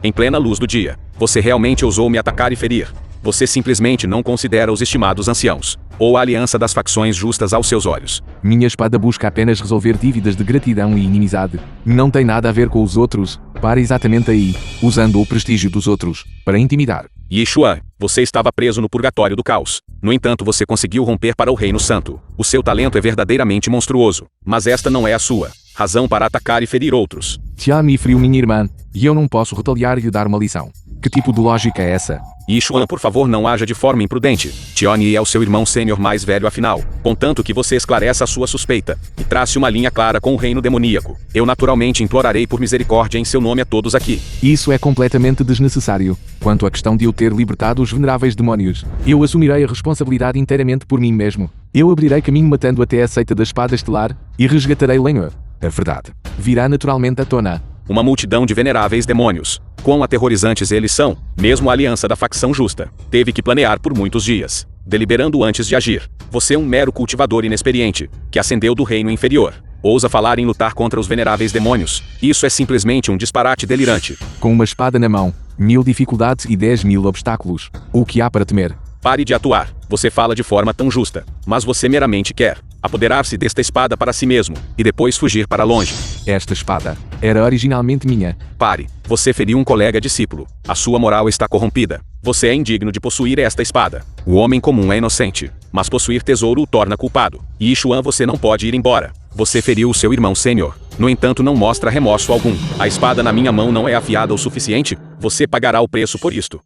Em plena luz do dia, você realmente ousou me atacar e ferir. Você simplesmente não considera os estimados anciãos. ou a aliança das facções justas aos seus olhos. Minha espada busca apenas resolver dívidas de gratidão e inimizade. Não tem nada a ver com os outros. Para exatamente aí, usando o prestígio dos outros, para intimidar. Yishuan, você estava preso no purgatório do caos. No entanto, você conseguiu romper para o Reino Santo. O seu talento é verdadeiramente monstruoso, mas esta não é a sua razão para atacar e ferir outros. Tia me feriu minha irmã, e eu não posso retaliar e lhe dar uma lição. Que tipo de lógica é essa? Yishuan, por favor, não haja de forma imprudente. Tione é o seu irmão sênior mais velho afinal. Contanto que você esclareça a sua suspeita e trace uma linha clara com o reino demoníaco. Eu naturalmente implorarei por misericórdia em seu nome a todos aqui. Isso é completamente desnecessário. Quanto à questão de eu ter libertado os veneráveis demónios, eu assumirei a responsabilidade inteiramente por mim mesmo. Eu abrirei caminho matando até a seita da espada estelar e resgatarei Lenhor. A verdade virá naturalmente à tona. Uma multidão de veneráveis demônios. Quão aterrorizantes eles são, mesmo a aliança da facção justa. Teve que planear por muitos dias, deliberando antes de agir. Você é um mero cultivador inexperiente, que ascendeu do reino inferior. Ousa falar em lutar contra os veneráveis demônios. Isso é simplesmente um disparate delirante. Com uma espada na mão, 1000 dificuldades e 10.000 obstáculos. O que há para temer? Pare de atuar. Você fala de forma tão justa, mas você meramente quer apoderar-se desta espada para si mesmo, e depois fugir para longe. Esta espada era originalmente minha. Pare. Você feriu um colega discípulo. A sua moral está corrompida. Você é indigno de possuir esta espada. O homem comum é inocente, mas possuir tesouro o torna culpado. E Yishuan, você não pode ir embora. Você feriu o seu irmão sênior. No entanto, não mostra remorso algum. A espada na minha mão não é afiada o suficiente? Você pagará o preço por isto.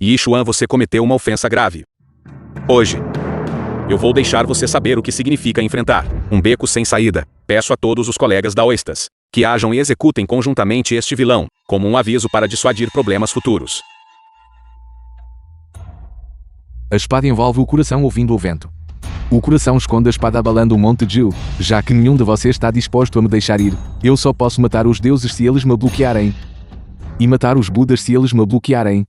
Yishuan, você cometeu uma ofensa grave. Hoje, eu vou deixar você saber o que significa enfrentar um beco sem saída. Peço a todos os colegas daoístas que hajam e executem conjuntamente este vilão, como um aviso para dissuadir problemas futuros. A espada envolve o coração ouvindo o vento. O coração esconde a espada abalando o monte de Ju. Já que nenhum de vocês está disposto a me deixar ir, eu só posso matar os deuses se eles me bloquearem. E matar os budas se eles me bloquearem.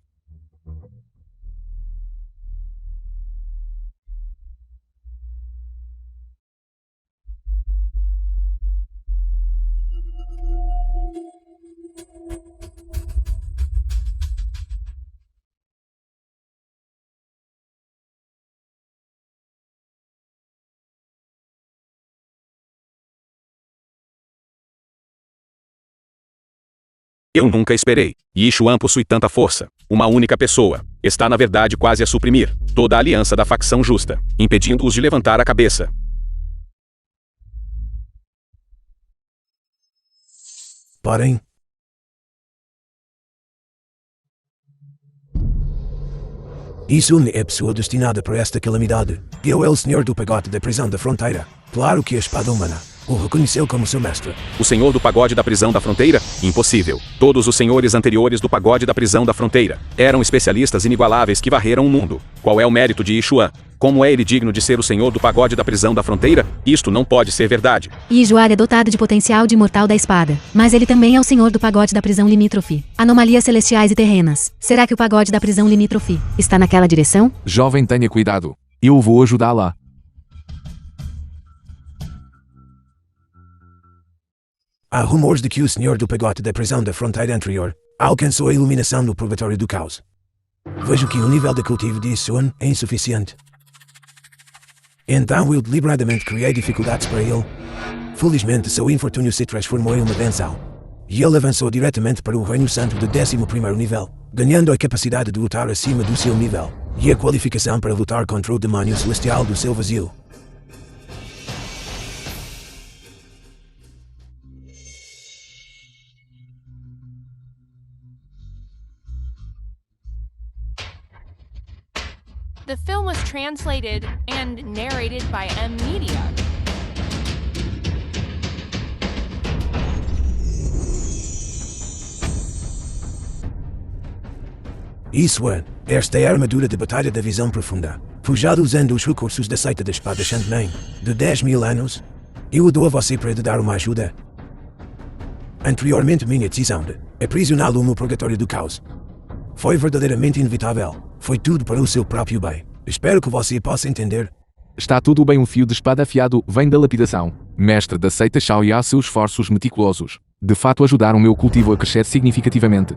Eu nunca esperei. Yishuan possui tanta força. Uma única pessoa está na verdade quase a suprimir toda a aliança da facção justa, impedindo-os de levantar a cabeça. Parem. Yishuan é a pessoa destinada para esta calamidade. Eu é o senhor do pagote da prisão da fronteira. Claro que a espada humana o reconheceu como seu mestre. O senhor do pagode da prisão da fronteira? Impossível. Todos os senhores anteriores do pagode da prisão da fronteira eram especialistas inigualáveis que varreram o mundo. Qual é o mérito de Yishuan? Como é ele digno de ser o senhor do pagode da prisão da fronteira? Isto não pode ser verdade. Yishuan é dotado de potencial de imortal da espada, mas ele também é o senhor do pagode da prisão limítrofe. Anomalias celestiais e terrenas. Será que o pagode da prisão limítrofe está naquela direção? Jovem, tenha cuidado. Eu vou ajudá-la. Há rumores de que o senhor do pagote da prisão da fronteira anterior alcançou a iluminação no purgatório do caos. Vejo que o nível de cultivo de Yishuan é insuficiente. Então eu deliberadamente criei dificuldades para ele. Felizmente seu infortúnio se transformou em uma benção. E ele avançou diretamente para o Reino Santo do 11º nível, ganhando a capacidade de lutar acima do seu nível, e a qualificação para lutar contra o demônio celestial do seu vazio. The film was translated and narrated by M Media. Yishuan, esta é a armadura de batalha da visão profunda, forjada usando os recursos da seita da espada Shandman, de 10.000 anos. Eu o dou a você para lhe dar uma ajuda. Anteriormente minha decisão de aprisioná-lo no purgatório do caos foi verdadeiramente inevitável. Foi tudo para o seu próprio bem. Espero que você possa entender. Está tudo bem. Um fio de espada afiado vem da lapidação. Mestre da seita Shaoya, seus esforços meticulosos de fato ajudaram o meu cultivo a crescer significativamente.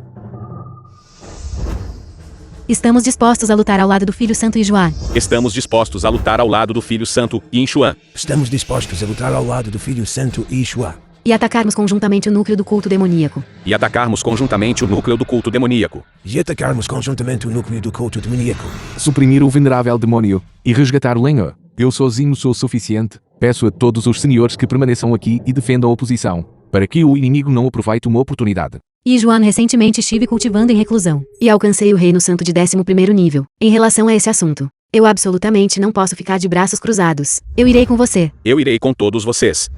Estamos dispostos a lutar ao lado do Filho Santo Yixuan. Estamos dispostos a lutar ao lado do Filho Santo e Yixuan. Estamos dispostos a lutar ao lado do Filho Santo e Yeshua. E atacarmos conjuntamente o núcleo do culto demoníaco. E atacarmos conjuntamente o núcleo do culto demoníaco. E atacarmos conjuntamente o núcleo do culto demoníaco. Suprimir o venerável demônio e resgatar o Lenhor. Eu sozinho sou suficiente. Peço a todos os senhores que permaneçam aqui e defendam a oposição, para que o inimigo não aproveite uma oportunidade. Yixuan, recentemente estive cultivando em reclusão, e alcancei o Reino Santo de 11º nível. Em relação a esse assunto, eu absolutamente não posso ficar de braços cruzados. Eu irei com você. Eu irei com todos vocês.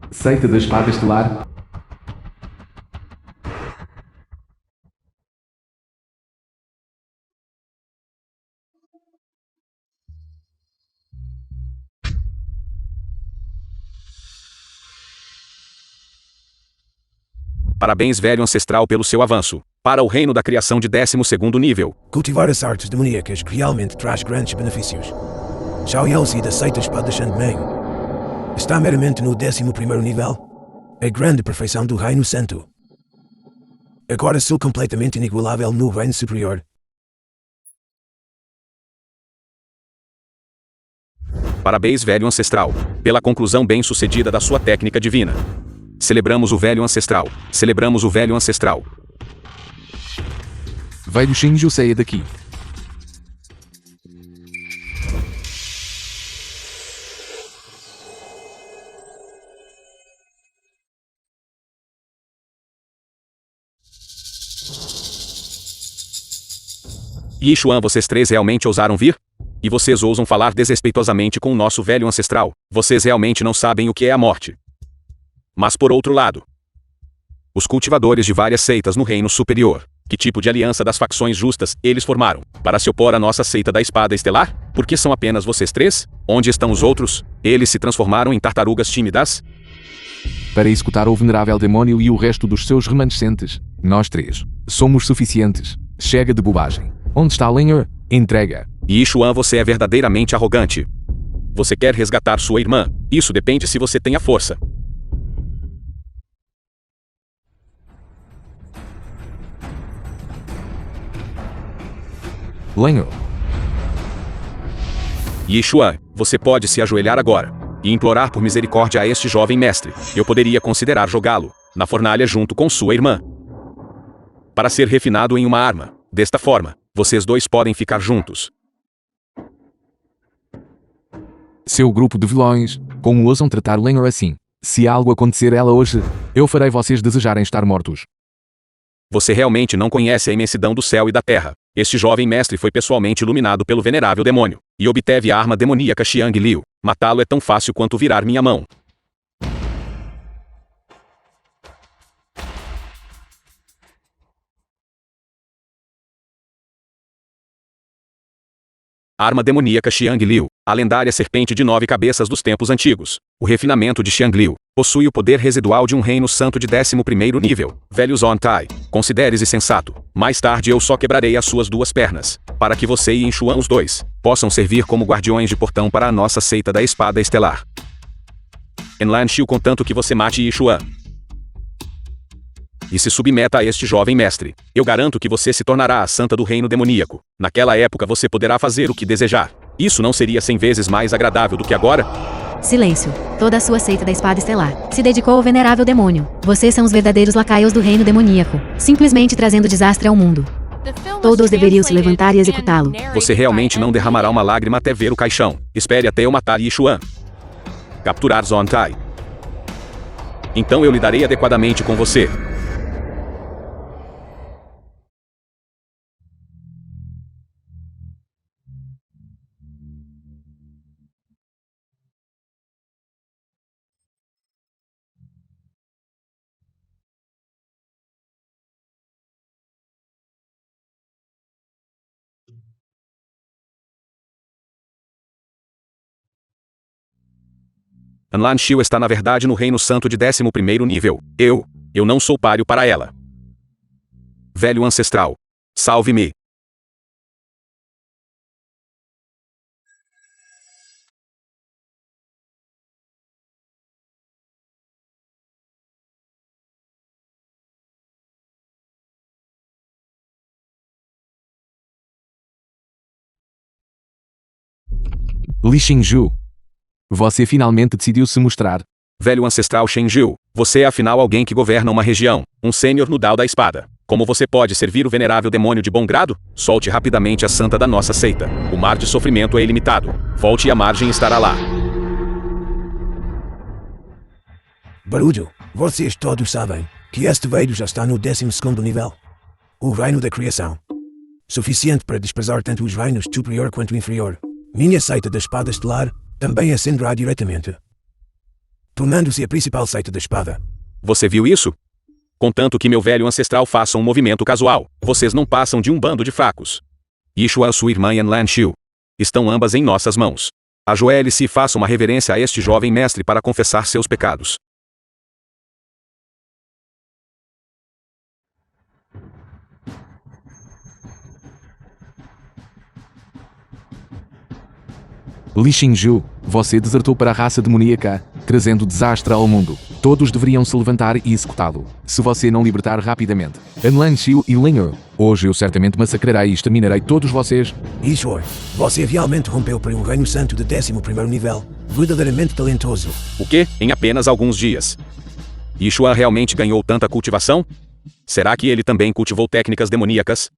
Seita da Espada Estelar. Parabéns, velho ancestral, pelo seu avanço para o reino da criação de 12º nível. Cultivar as artes demoníacas realmente traz grandes benefícios. Xiao Yelzi da seita Espada Shandmeng está meramente no 11º nível. É grande perfeição do Reino Santo. Agora sou completamente inigualável no Reino Superior. Parabéns, velho ancestral, pela conclusão bem-sucedida da sua técnica divina. Celebramos o velho ancestral. Celebramos o velho ancestral. Velho Shinju, saia daqui. Yixuan, vocês três realmente ousaram vir? E vocês ousam falar desrespeitosamente com o nosso velho ancestral? Vocês realmente não sabem o que é a morte. Mas por outro lado, os cultivadores de várias seitas no Reino Superior, que tipo de aliança das facções justas eles formaram para se opor à nossa seita da Espada Estelar? Por que são apenas vocês três? Onde estão os outros? Eles se transformaram em tartarugas tímidas? Para executar o venerável demônio e o resto dos seus remanescentes, nós três somos suficientes. Chega de bobagem. Onde está Lenhor? Entrega. Yixuan, você é verdadeiramente arrogante. Você quer resgatar sua irmã? Isso depende se você tem a força. Lenhor. Yixuan, você pode se ajoelhar agora e implorar por misericórdia a este jovem mestre. Eu poderia considerar jogá-lo na fornalha junto com sua irmã, para ser refinado em uma arma. Desta forma, vocês dois podem ficar juntos. Seu grupo de vilões, como ousam tratar Lenhor assim? Se algo acontecer ela hoje, eu farei vocês desejarem estar mortos. Você realmente não conhece a imensidão do céu e da terra. Este jovem mestre foi pessoalmente iluminado pelo venerável demônio, e obteve a arma demoníaca Xiang Liu. Matá-lo é tão fácil quanto virar minha mão. Arma demoníaca Xiang Liu, a lendária serpente de 9 cabeças dos tempos antigos. O refinamento de Xiang Liu possui o poder residual de um reino santo de 11º nível. Velho Zontai, considere-se sensato. Mais tarde eu só quebrarei as suas duas pernas, para que você e Yixuan, os dois, possam servir como guardiões de portão para a nossa seita da Espada Estelar. Enlan Xiu, contanto que você mate Yixuan e se submeta a este jovem mestre, eu garanto que você se tornará a santa do reino demoníaco. Naquela época você poderá fazer o que desejar. Isso não seria 100 vezes mais agradável do que agora? Silêncio. Toda a sua seita da Espada Estelar se dedicou ao venerável demônio. Vocês são os verdadeiros lacaios do reino demoníaco, simplesmente trazendo desastre ao mundo. Todos deveriam se levantar e executá-lo. Você realmente não derramará uma lágrima até ver o caixão. Espere até eu matar Yixuan. Capturar Zontai. Então eu lidarei adequadamente com você. Enlan Xiu está na verdade no Reino Santo de 11º nível. Eu não sou páreo para ela. Velho ancestral, salve-me. Li Xingju. Você finalmente decidiu se mostrar. Velho ancestral Shenjiu, você é afinal alguém que governa uma região, um sênior no Dao da Espada. Como você pode servir o venerável demônio de bom grado? Solte rapidamente a santa da nossa seita. O mar de sofrimento é ilimitado. Volte e a margem estará lá. Barulho, vocês todos sabem que este velho já está no 12º nível. O reino da criação. Suficiente para desprezar tanto os reinos superior quanto inferior. Minha seita da espada estelar também ascenderá diretamente, tornando-se a principal seita da espada. Você viu isso? Contanto que meu velho ancestral faça um movimento casual, vocês não passam de um bando de fracos. Yishua, sua irmã Yan Lanxiu. Estão ambas em nossas mãos. Ajoelhe-se e faça uma reverência a este jovem mestre para confessar seus pecados. Li Xingju, você desertou para a raça demoníaca, trazendo desastre ao mundo. Todos deveriam se levantar e executá-lo, se você não libertar rapidamente. Anlan Xiu e Linger, hoje eu certamente massacrarei e exterminarei todos vocês. Ishor, você realmente rompeu para um reino santo de 11º nível, verdadeiramente talentoso. O quê? Em apenas alguns dias. Yishua realmente ganhou tanta cultivação? Será que ele também cultivou técnicas demoníacas?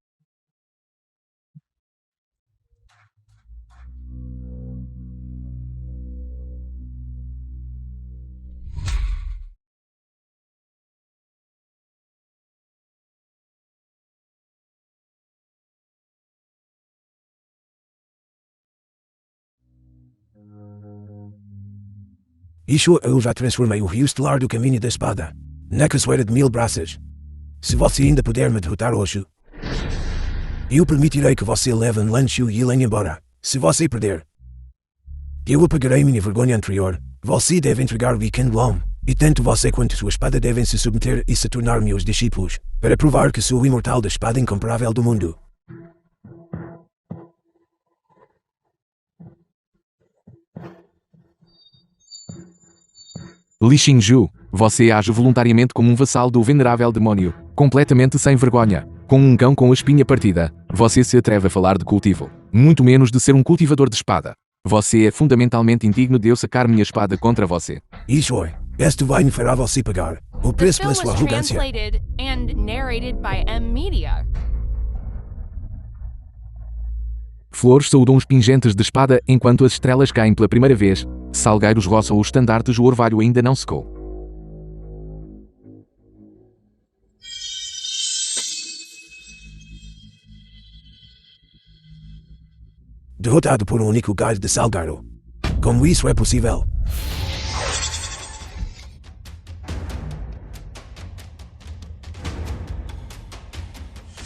Ishor, eu já transformei o rio estelar do caminho da espada na caçoeira de 1000 braças. Se você ainda puder me derrotar hoje, eu permitirei que você leve Lan Xiu e Yilen embora. Se você perder, eu apagarei minha vergonha anterior. Você deve entregar Weekend Long, e tanto você quanto sua espada devem se submeter e se tornar meus discípulos, para provar que sou o imortal da espada incomparável do mundo. Li Xingju, você age voluntariamente como um vassalo do venerável demônio, completamente sem vergonha. Como um cão com a espinha partida, você se atreve a falar de cultivo, muito menos de ser um cultivador de espada. Você é fundamentalmente indigno de eu sacar minha espada contra você. Ishor, este vai me fará você pagar o The preço film pela sua was arrogância. translated and narrated by M Media. Flores saudam os pingentes de espada enquanto as estrelas caem pela primeira vez. Salgueiros roçam os estandartes, o orvalho ainda não secou. Derrotado por um único gás de Salgueiro. Como isso é possível?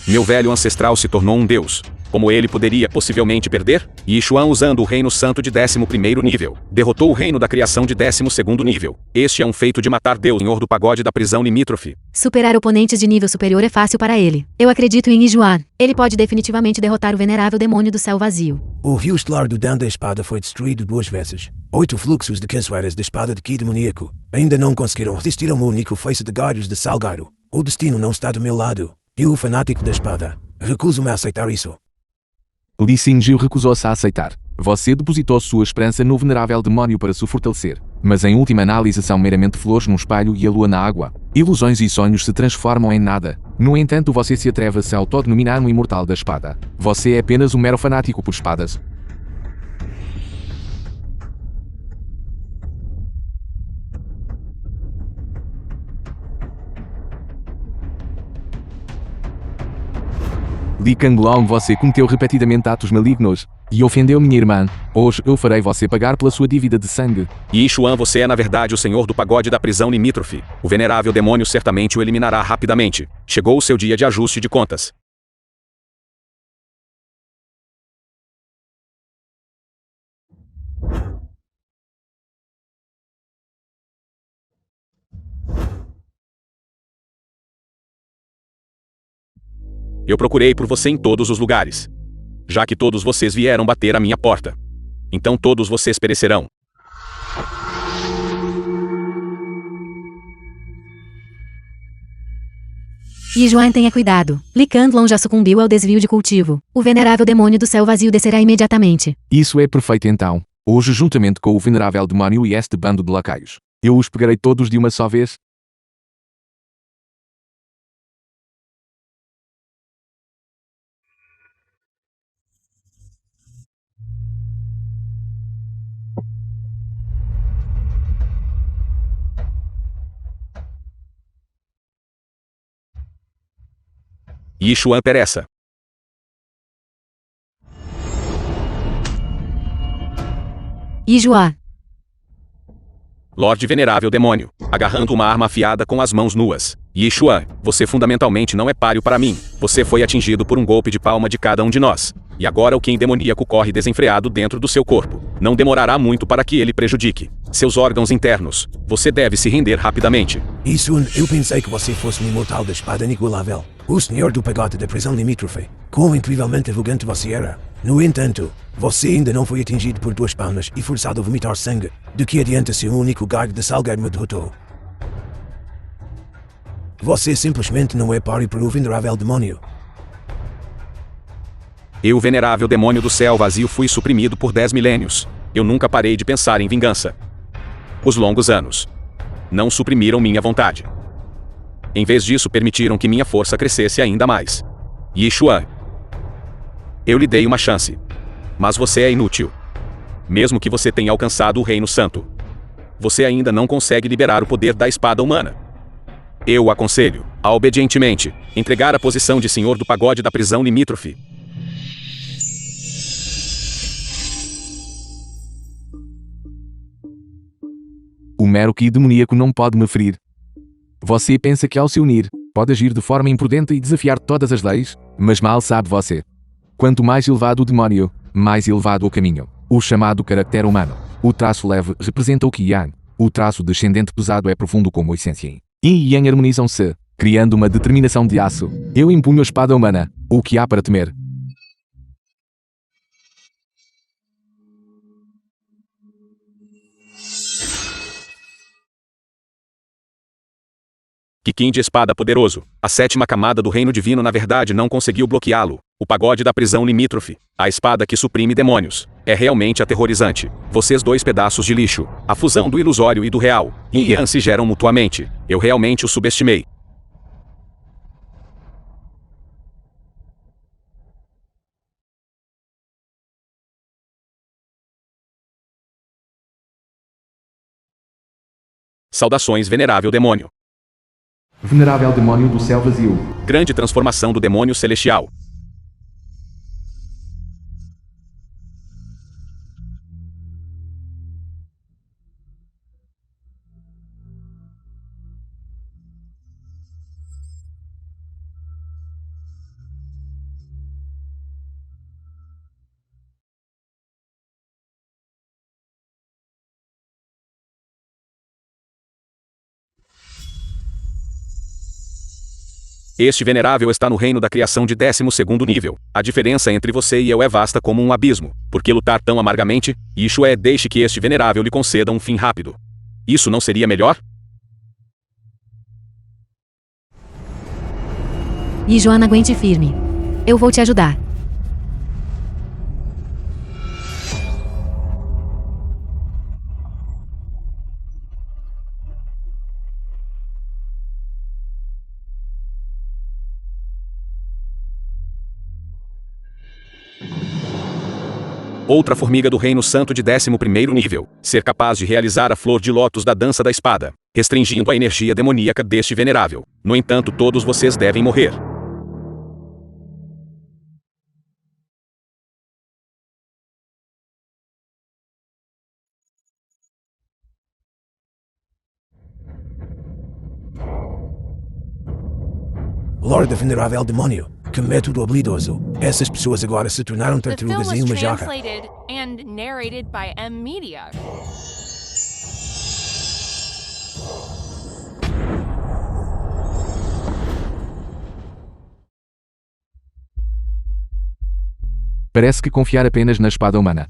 Meu velho ancestral se tornou um deus. Como ele poderia possivelmente perder? Yishuan, usando o reino santo de 11º nível, derrotou o reino da criação de 12º nível. Este é um feito de matar Deus, senhor do pagode da prisão limítrofe. Superar oponentes de nível superior é fácil para ele. Eu acredito em Yijuan. Ele pode definitivamente derrotar o venerável demônio do céu vazio. O rio estelar do Dan da espada foi destruído 2 vezes. 8 fluxos de caçoeiras da espada de Ki demoníaco ainda não conseguiram resistir a uma única face de galhos de Salgueiro. O destino não está do meu lado. Eu, o fanático da espada, recuso-me a aceitar isso. Li Xingju recusou-se a aceitar. Você depositou sua esperança no venerável demônio para se fortalecer. Mas em última análise são meramente flores num espelho e a lua na água. Ilusões e sonhos se transformam em nada. No entanto, você se atreve a se autodenominar um imortal da espada. Você é apenas um mero fanático por espadas. Li Kanglong, você cometeu repetidamente atos malignos e ofendeu minha irmã. Hoje eu farei você pagar pela sua dívida de sangue. Yishuan, você é na verdade o senhor do pagode da prisão limítrofe. O venerável demônio certamente o eliminará rapidamente. Chegou o seu dia de ajuste de contas. Eu procurei por você em todos os lugares, já que todos vocês vieram bater à minha porta. Então todos vocês perecerão. Yijuan, tenha cuidado. Li Kanglong já sucumbiu ao desvio de cultivo. O venerável demônio do céu vazio descerá imediatamente. Isso é perfeito então. Hoje, juntamente com o venerável demónio e este bando de lacaios, eu os pegarei todos de uma só vez. Yishuan pereça. Yijua. Lorde Venerável Demônio, agarrando uma arma afiada com as mãos nuas. Yishuan, você fundamentalmente não é páreo para mim. Você foi atingido por um golpe de palma de cada um de nós. E agora o Qin demoníaco corre desenfreado dentro do seu corpo. Não demorará muito para que ele prejudique seus órgãos internos. Você deve se render rapidamente. Yishuan, eu pensei que você fosse um imortal da espada inigualável. O senhor do pagote da prisão limítrofe. Quão incrivelmente arrogante você era. No entanto, você ainda não foi atingido por 2 palmas e forçado a vomitar sangue. De que adianta se um único gargo de Salgar me derrotou? Você simplesmente não é páreo para o venerável demônio. Eu, venerável demônio do céu vazio, fui suprimido por 10 milênios. Eu nunca parei de pensar em vingança. Os longos anos não suprimiram minha vontade. Em vez disso, permitiram que minha força crescesse ainda mais. Yishuan, eu lhe dei uma chance. Mas você é inútil. Mesmo que você tenha alcançado o Reino Santo, você ainda não consegue liberar o poder da espada humana. Eu o aconselho a obedientemente entregar a posição de senhor do pagode da prisão limítrofe. O mero Qi demoníaco não pode me ferir. Você pensa que ao se unir, pode agir de forma imprudente e desafiar todas as leis? Mas mal sabe você. Quanto mais elevado o demónio, mais elevado o caminho. O chamado caractere humano. O traço leve representa o Qi-Yang. O traço descendente pesado é profundo como o Essência. Yin e Yang harmonizam-se, criando uma determinação de aço. Eu empunho a espada humana. O que há para temer? Qin de espada poderoso. A 7ª camada do reino divino na verdade não conseguiu bloqueá-lo. O pagode da prisão limítrofe. A espada que suprime demônios. É realmente aterrorizante. Vocês 2 pedaços de lixo. A fusão do ilusório e do real. Yin e Yang se geram mutuamente. Eu realmente o subestimei. Saudações, venerável demônio. Venerável demônio do céu vazio. Grande transformação do demônio celestial. Este venerável está no reino da criação de 12º nível. A diferença entre você e eu é vasta como um abismo. Por que lutar tão amargamente? Yishuan, deixe que este venerável lhe conceda um fim rápido. Isso não seria melhor? Yijua, aguente firme. Eu vou te ajudar. Outra formiga do reino santo de 11º nível. Ser capaz de realizar a flor de lótus da dança da espada, restringindo a energia demoníaca deste venerável. No entanto, todos vocês devem morrer. Lorde venerável demônio. Que método habilidoso. Essas pessoas agora se tornaram The film tartarugas was em uma jarra. translated and narrated by M Media. Parece que confiar apenas na espada humana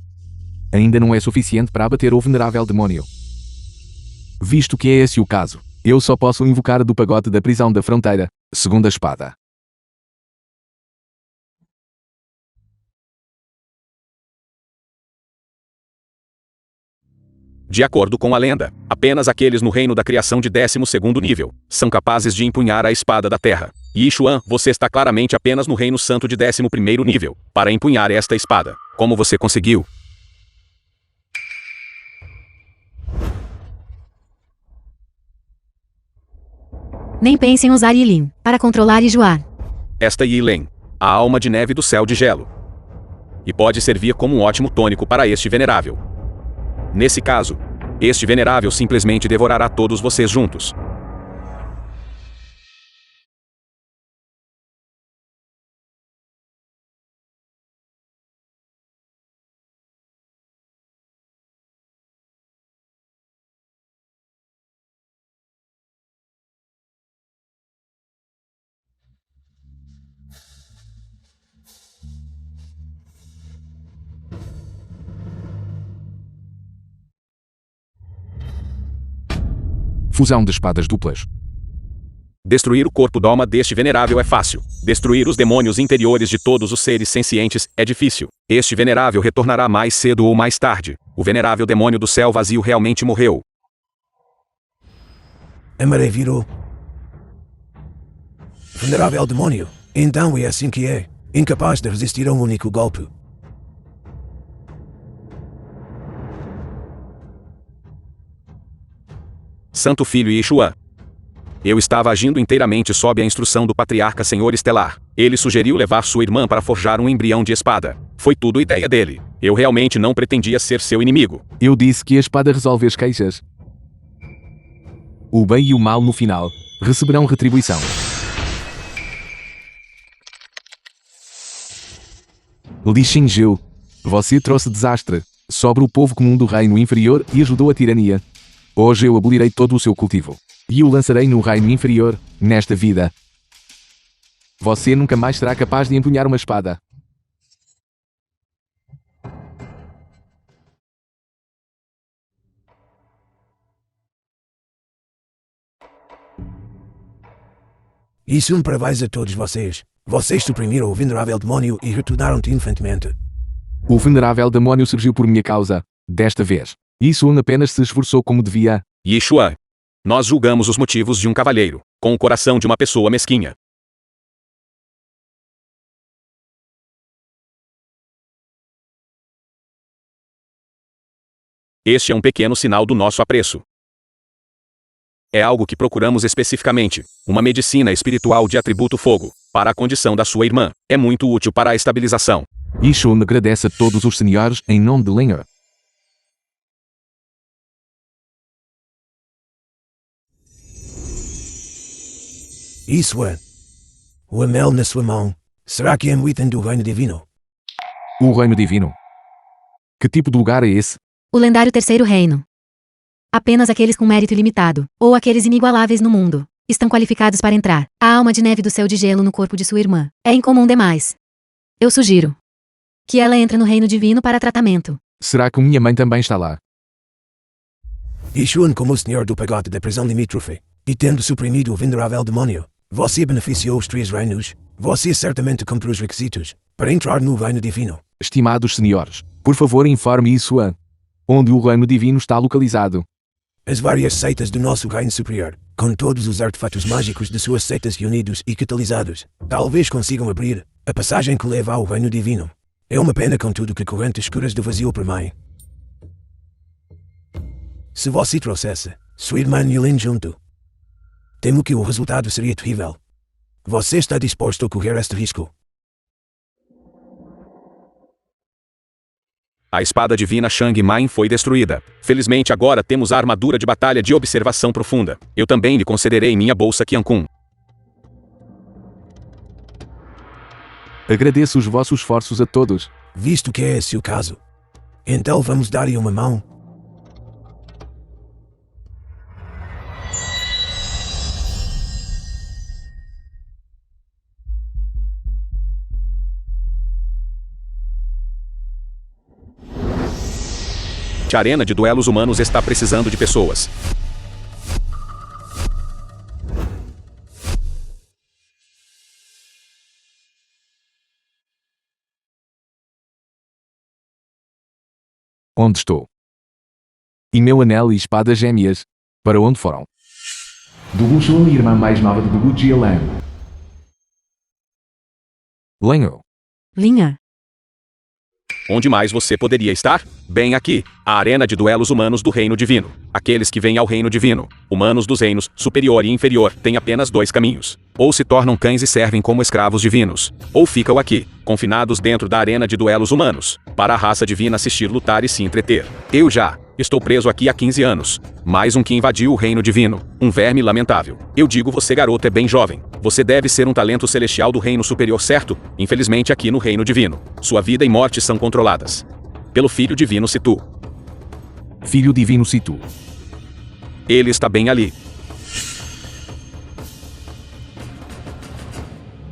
ainda não é suficiente para abater o venerável demônio. Visto que é esse o caso, eu só posso invocar a do pagote da prisão da fronteira, segunda espada. De acordo com a lenda, apenas aqueles no reino da criação de 12º nível são capazes de empunhar a espada da terra. Yi Xuan, você está claramente apenas no reino santo de 11º nível para empunhar esta espada. Como você conseguiu? Nem pense em usar Yilin para controlar Yijuan. Esta Yi Len, a alma de neve do céu de gelo. E pode servir como um ótimo tônico para este venerável. Nesse caso, este venerável simplesmente devorará todos vocês juntos. Fusão de espadas duplas. Destruir o corpo da alma deste venerável é fácil. Destruir os demônios interiores de todos os seres sencientes é difícil. Este venerável retornará mais cedo ou mais tarde. O venerável demônio do céu vazio realmente morreu. A maré virou. Venerável demônio. Então é assim que é. Incapaz de resistir a um único golpe. Santo Filho Yi Xuan. Eu estava agindo inteiramente sob a instrução do Patriarca Senhor Estelar. Ele sugeriu levar sua irmã para forjar um embrião de espada. Foi tudo ideia dele. Eu realmente não pretendia ser seu inimigo. Eu disse que a espada resolve as queixas. O bem e o mal no final receberão retribuição. Li Xingzhou, você trouxe desastre sobre o povo comum do reino inferior e ajudou a tirania. Hoje eu abolirei todo o seu cultivo. E o lançarei no reino inferior, nesta vida. Você nunca mais será capaz de empunhar uma espada. Isso um parabéns a todos vocês. Vocês suprimiram o venerável demônio e retornaram triunfantemente. O venerável demônio surgiu por minha causa, desta vez. Isso apenas se esforçou como devia. Yi Xuan. Nós julgamos os motivos de um cavalheiro, com o coração de uma pessoa mesquinha. Este é um pequeno sinal do nosso apreço. É algo que procuramos especificamente, uma medicina espiritual de atributo fogo, para a condição da sua irmã. É muito útil para a estabilização. Yishun agradece a todos os senhores em nome de Lenha. Isso é. O anel na sua mão. Será que é um item do reino divino? O reino divino. Que tipo de lugar é esse? O lendário terceiro reino. Apenas aqueles com mérito ilimitado, ou aqueles inigualáveis no mundo, estão qualificados para entrar. A alma de neve do céu de gelo no corpo de sua irmã é incomum demais. Eu sugiro que ela entre no reino divino para tratamento. Será que minha mãe também está lá? Yishun como o senhor do pagote da prisão limítrofe, e tendo suprimido o venerável demônio, você beneficiou os 3 reinos. Você certamente cumpriu os requisitos para entrar no reino divino. Estimados senhores, por favor informe isso a onde o reino divino está localizado. As várias seitas do nosso reino superior, com todos os artefatos mágicos de suas seitas reunidos e catalisados, talvez consigam abrir a passagem que leva ao reino divino. É uma pena contudo que correntes escuras do vazio permeiem. Se você trouxesse sua irmã Yilin junto, temo que o resultado seria terrível. Você está disposto a correr este risco? A espada divina Shang Mai foi destruída. Felizmente agora temos a armadura de batalha de observação profunda. Eu também lhe concederei minha bolsa Qiankun. Agradeço os vossos esforços a todos. Visto que é esse o caso, então vamos dar-lhe uma mão. A arena de duelos humanos está precisando de pessoas. Onde estou? E meu anel e espada gêmeas? Para onde foram? Dugu sou a irmã mais nova de Dugu Jialan. Lenho. Linha. Onde mais você poderia estar? Bem aqui, a arena de duelos humanos do reino divino. Aqueles que vêm ao reino divino, humanos dos reinos superior e inferior, têm apenas dois caminhos. Ou se tornam cães e servem como escravos divinos, ou ficam aqui, confinados dentro da arena de duelos humanos, para a raça divina assistir lutar e se entreter. Eu já estou preso aqui há 15 anos. Mais um que invadiu o reino divino, um verme lamentável. Eu digo, você garoto é bem jovem. Você deve ser um talento celestial do reino superior, certo? Infelizmente aqui no reino divino, sua vida e morte são controladas pelo Filho Divino Situ. Filho Divino Situ. Ele está bem ali.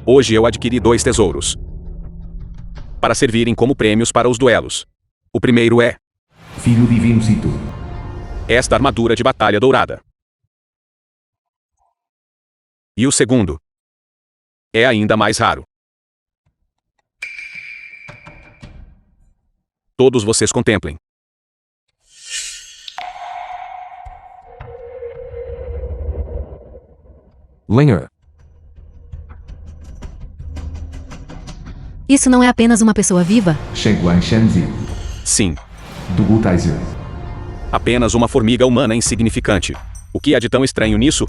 Hoje eu adquiri 2 tesouros para servirem como prêmios para os duelos. O primeiro é Filho Divino Situ. esta armadura de batalha dourada. E o segundo é ainda mais raro. Todos vocês contemplem. Lenho. Isso não é apenas uma pessoa viva? Shenguan Shenzi. Sim, Dugu Taizu. apenas uma formiga humana insignificante. O que há de tão estranho nisso?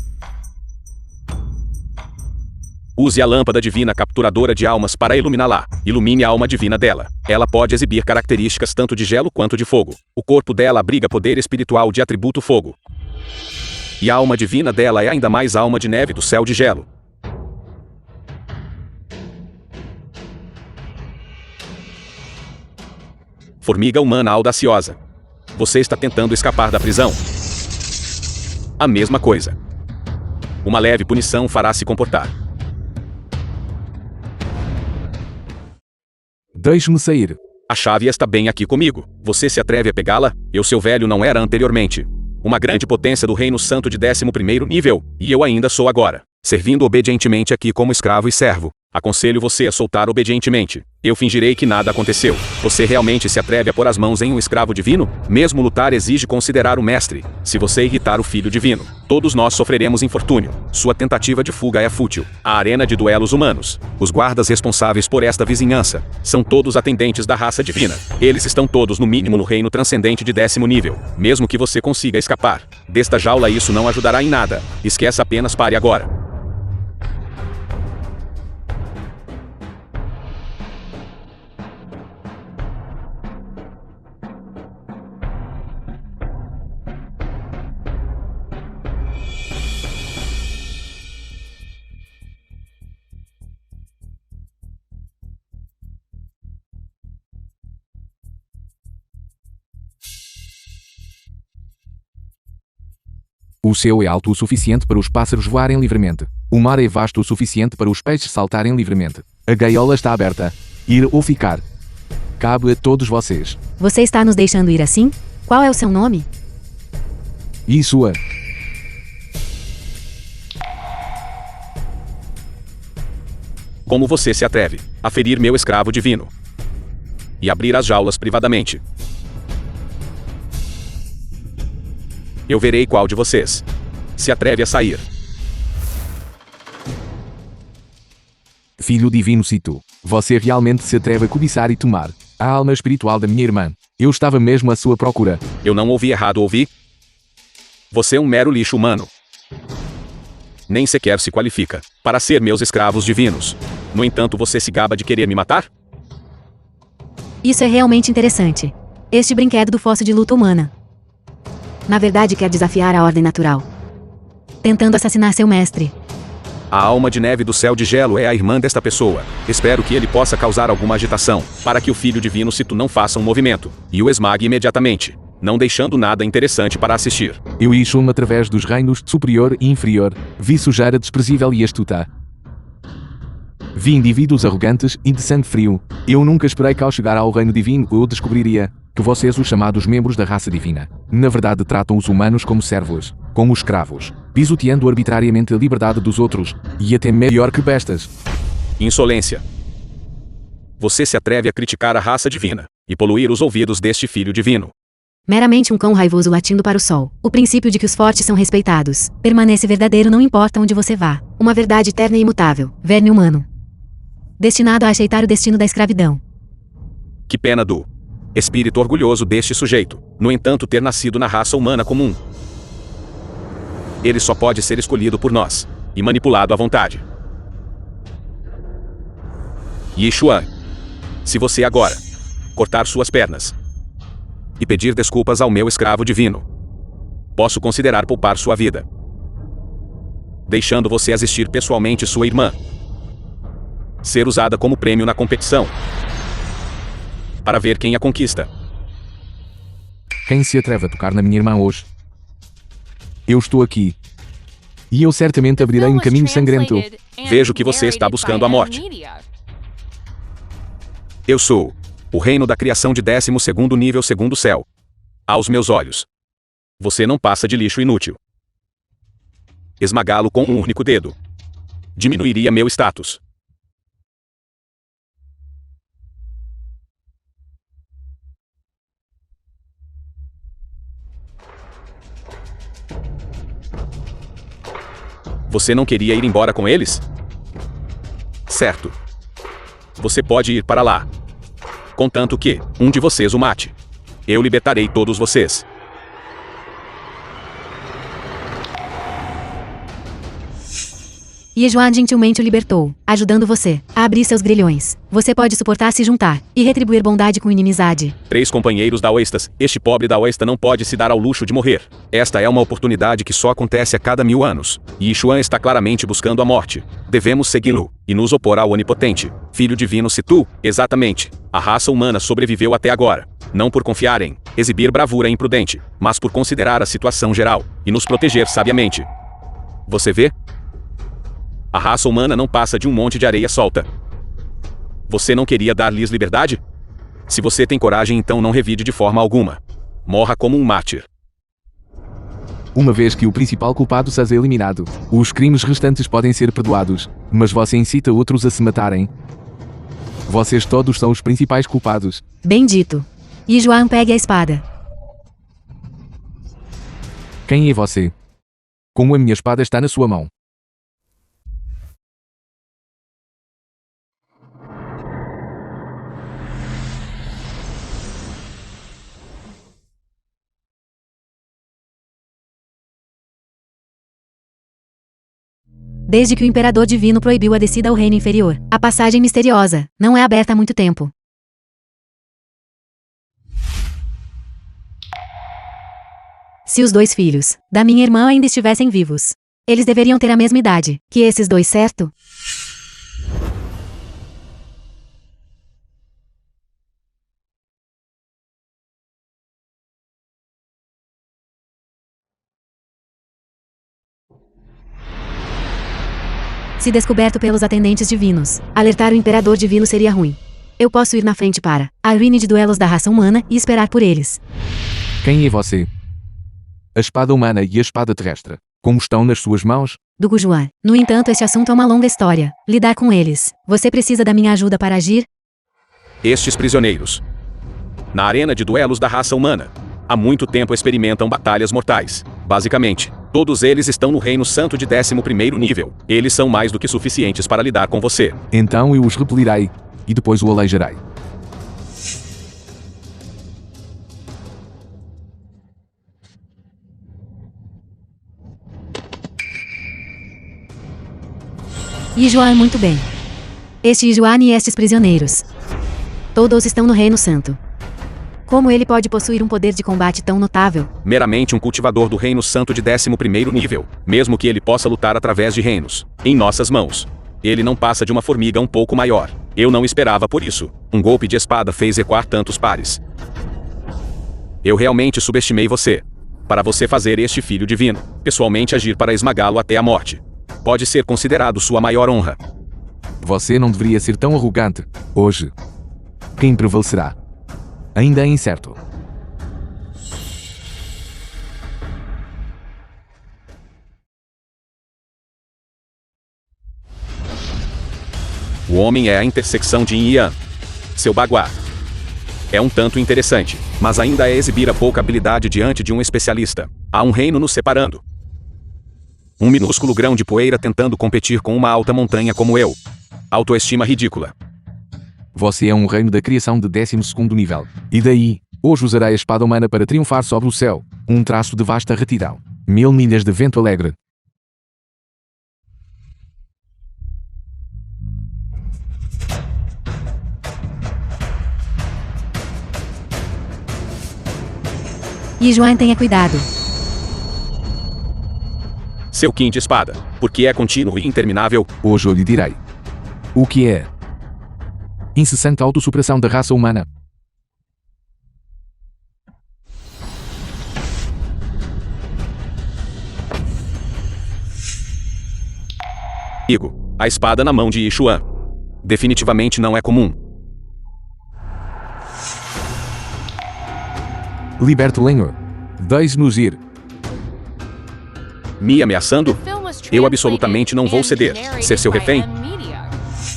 Use a lâmpada divina capturadora de almas para iluminá-la. Ilumine a alma divina dela. Ela pode exibir características tanto de gelo quanto de fogo. O corpo dela abriga poder espiritual de atributo fogo. E a alma divina dela é ainda mais alma de neve do céu de gelo. Formiga humana audaciosa. Você está tentando escapar da prisão? A mesma coisa. Uma leve punição fará se comportar. Deixe-me sair. A chave está bem aqui comigo. Você se atreve a pegá-la? Eu, seu velho, não era anteriormente uma grande potência do Reino Santo de 11º nível, e eu ainda sou agora, servindo obedientemente aqui como escravo e servo. Aconselho você a soltar obedientemente. Eu fingirei que nada aconteceu. Você realmente se atreve a pôr as mãos em um escravo divino? Mesmo lutar exige considerar o mestre. Se você irritar o filho divino, todos nós sofreremos infortúnio. Sua tentativa de fuga é fútil. A arena de duelos humanos. Os guardas responsáveis por esta vizinhança são todos atendentes da raça divina. Eles estão todos no mínimo no reino transcendente de 10º nível. Mesmo que você consiga escapar desta jaula, isso não ajudará em nada. Esqueça, apenas pare agora. O céu é alto o suficiente para os pássaros voarem livremente. O mar é vasto o suficiente para os peixes saltarem livremente. A gaiola está aberta. Ir ou ficar. Cabe a todos vocês. Você está nos deixando ir assim? Qual é o seu nome? E sua? Como você se atreve a ferir meu escravo divino e abrir as jaulas privadamente? Eu verei qual de vocês se atreve a sair. Filho Divino Situ, você realmente se atreve a cobiçar e tomar a alma espiritual da minha irmã. Eu estava mesmo à sua procura. Eu não ouvi errado, ouvi? Você é um mero lixo humano. Nem sequer se qualifica para ser meus escravos divinos. No entanto, você se gaba de querer me matar? Isso é realmente interessante. Este brinquedo do fóssil de luta humana. Na verdade, quer desafiar a ordem natural, tentando assassinar seu mestre. A alma de neve do céu de gelo é a irmã desta pessoa. Espero que ele possa causar alguma agitação, para que o filho divino Situ não faça um movimento, e o esmague imediatamente, não deixando nada interessante para assistir. Eu e Shun através dos reinos de superior e inferior, vi sujeira desprezível e astuta. Vi indivíduos arrogantes e de sangue frio. Eu nunca esperei que ao chegar ao reino divino eu descobriria que vocês, os chamados membros da raça divina, na verdade tratam os humanos como servos, como escravos, pisoteando arbitrariamente a liberdade dos outros, e até melhor que bestas. Insolência. Você se atreve a criticar a raça divina e poluir os ouvidos deste filho divino. Meramente um cão raivoso latindo para o sol. O princípio de que os fortes são respeitados permanece verdadeiro não importa onde você vá. Uma verdade eterna e imutável. Verme humano. Destinado a aceitar o destino da escravidão. Que pena do espírito orgulhoso deste sujeito, no entanto, ter nascido na raça humana comum. Ele só pode ser escolhido por nós e manipulado à vontade. Yishuan, se você agora cortar suas pernas e pedir desculpas ao meu escravo divino, posso considerar poupar sua vida, deixando você assistir pessoalmente sua irmã ser usada como prêmio na competição, para ver quem a conquista. Quem se atreve a tocar na minha irmã hoje? Eu estou aqui. E eu certamente abrirei um caminho sangrento. Vejo que você está buscando a morte. Eu sou o reino da criação de 12º nível segundo céu. Aos meus olhos, você não passa de lixo inútil. Esmagá-lo com um único dedo diminuiria meu status. Você não queria ir embora com eles? Certo. Você pode ir para lá, contanto que um de vocês o mate. Eu libertarei todos vocês. Yishuan gentilmente o libertou, ajudando você a abrir seus grilhões. Você pode suportar se juntar e retribuir bondade com inimizade. 3 companheiros daoístas. Este pobre daoísta não pode se dar ao luxo de morrer. Esta é uma oportunidade que só acontece a cada 1000 anos. Yishuan está claramente buscando a morte. Devemos segui-lo e nos opor ao onipotente Filho Divino Situ. Exatamente. A raça humana sobreviveu até agora, não por confiar em exibir bravura imprudente, mas por considerar a situação geral e nos proteger sabiamente. Você vê? A raça humana não passa de um monte de areia solta. Você não queria dar-lhes liberdade? Se você tem coragem, então não revide de forma alguma. Morra como um mártir. Uma vez que o principal culpado seja eliminado, os crimes restantes podem ser perdoados, mas você incita outros a se matarem. Vocês todos são os principais culpados. Bendito. Yishuan, pegue a espada. Quem é você? Como a minha espada está na sua mão? Desde que o Imperador Divino proibiu a descida ao reino inferior, a passagem misteriosa não é aberta há muito tempo. Se os 2 filhos da minha irmã ainda estivessem vivos, eles deveriam ter a mesma idade que esses 2, certo? Se descoberto pelos atendentes divinos, alertar o Imperador Divino seria ruim. Eu posso ir na frente para a arena de duelos da raça humana e esperar por eles. Quem é você? A espada humana e a espada terrestre, como estão nas suas mãos? Do Gujuan. No entanto, este assunto é uma longa história. Lidar com eles. Você precisa da minha ajuda para agir? Estes prisioneiros, na arena de duelos da raça humana, há muito tempo experimentam batalhas mortais. Basicamente, todos eles estão no Reino Santo de 11º nível. Eles são mais do que suficientes para lidar com você. Então eu os repelirei, e depois o aleijarei. Yishuan, muito bem. Este Yishuan e estes prisioneiros. Todos estão no Reino Santo. Como ele pode possuir um poder de combate tão notável? Meramente um cultivador do Reino Santo de 11º nível, mesmo que ele possa lutar através de reinos, em nossas mãos. Ele não passa de uma formiga um pouco maior. Eu não esperava por isso. Um golpe de espada fez recuar tantos pares. Eu realmente subestimei você. Para você fazer este filho divino, pessoalmente agir para esmagá-lo até a morte, pode ser considerado sua maior honra. Você não deveria ser tão arrogante. Hoje, quem prevalecerá? Ainda é incerto. O homem é a intersecção de Yin e Yang. Seu baguá. É um tanto interessante, mas ainda é exibir a pouca habilidade diante de um especialista. Há um reino nos separando. Um minúsculo grão de poeira tentando competir com uma alta montanha como eu. Autoestima ridícula. Você é um reino da criação de 12º nível. E daí, hoje usarei a espada humana para triunfar sobre o céu. Um traço de vasta retidão. 1000 milhas de vento alegre. E Joan, tenha cuidado. Seu quinta espada, porque é contínuo e interminável. Hoje eu lhe direi. O que é? Incessante autossuperação da raça humana. Igo, a espada na mão de Yishuan. Definitivamente não é comum. Liberte Lenhor. Deixe-nos ir. Me ameaçando? The film was Eu absolutamente não vou ceder. translated and Ser seu narrated refém? by M-Media.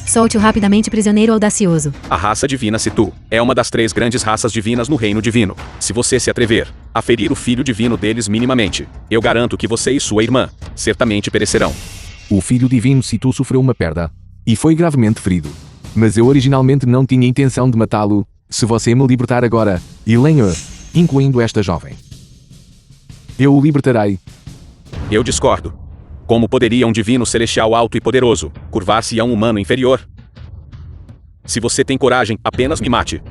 Solte-o rapidamente, prisioneiro audacioso. A raça divina Situ é uma das 3 grandes raças divinas no reino divino. Se você se atrever a ferir o filho divino deles minimamente, eu garanto que você e sua irmã certamente perecerão. O filho divino Situ sofreu uma perda. E foi gravemente ferido. Mas eu originalmente não tinha intenção de matá-lo. Se você me libertar agora, e Lenhor, incluindo esta jovem, eu o libertarei. Eu discordo. Como poderia um divino celestial alto e poderoso curvar-se a um humano inferior? Se você tem coragem, apenas me mate.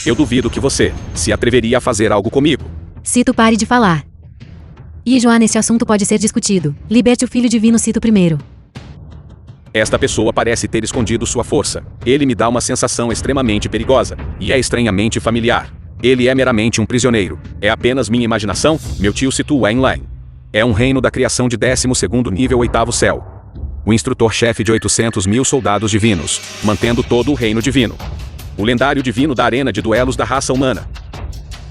Eu duvido que você se atreveria a fazer algo comigo. Cito, pare de falar. E Joan, esse assunto pode ser discutido. Liberte o filho divino, Cito primeiro. Esta pessoa parece ter escondido sua força. Ele me dá uma sensação extremamente perigosa, e é estranhamente familiar. Ele é meramente um prisioneiro. É apenas minha imaginação? Meu tio Situ Wainline. É um reino da criação de 12º nível 8º céu. O instrutor-chefe de 800 mil soldados divinos, mantendo todo o reino divino. O lendário divino da arena de duelos da raça humana.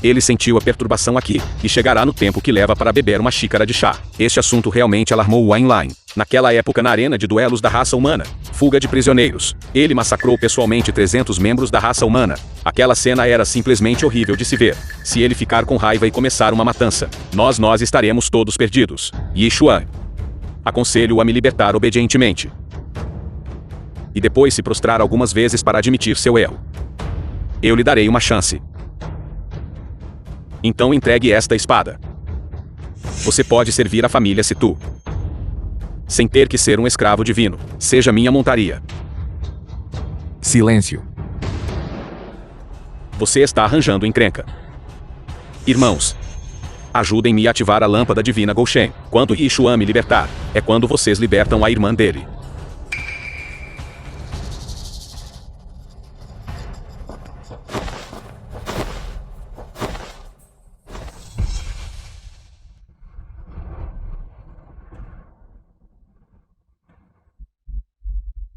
Ele sentiu a perturbação aqui, e chegará no tempo que leva para beber uma xícara de chá. Este assunto realmente alarmou Wainline. Naquela época na arena de duelos da raça humana, fuga de prisioneiros. Ele massacrou pessoalmente 300 membros da raça humana. Aquela cena era simplesmente horrível de se ver. Se ele ficar com raiva e começar uma matança, nós estaremos todos perdidos. Yishuan. Aconselho-o a me libertar obedientemente. E depois se prostrar algumas vezes para admitir seu erro. Eu lhe darei uma chance. Então entregue esta espada. Você pode servir a família Situ, sem ter que ser um escravo divino. Seja minha montaria. Silêncio. Você está arranjando encrenca. Irmãos, ajudem-me a ativar a lâmpada divina Goshen. Quando Yishuan me libertar, é quando vocês libertam a irmã dele.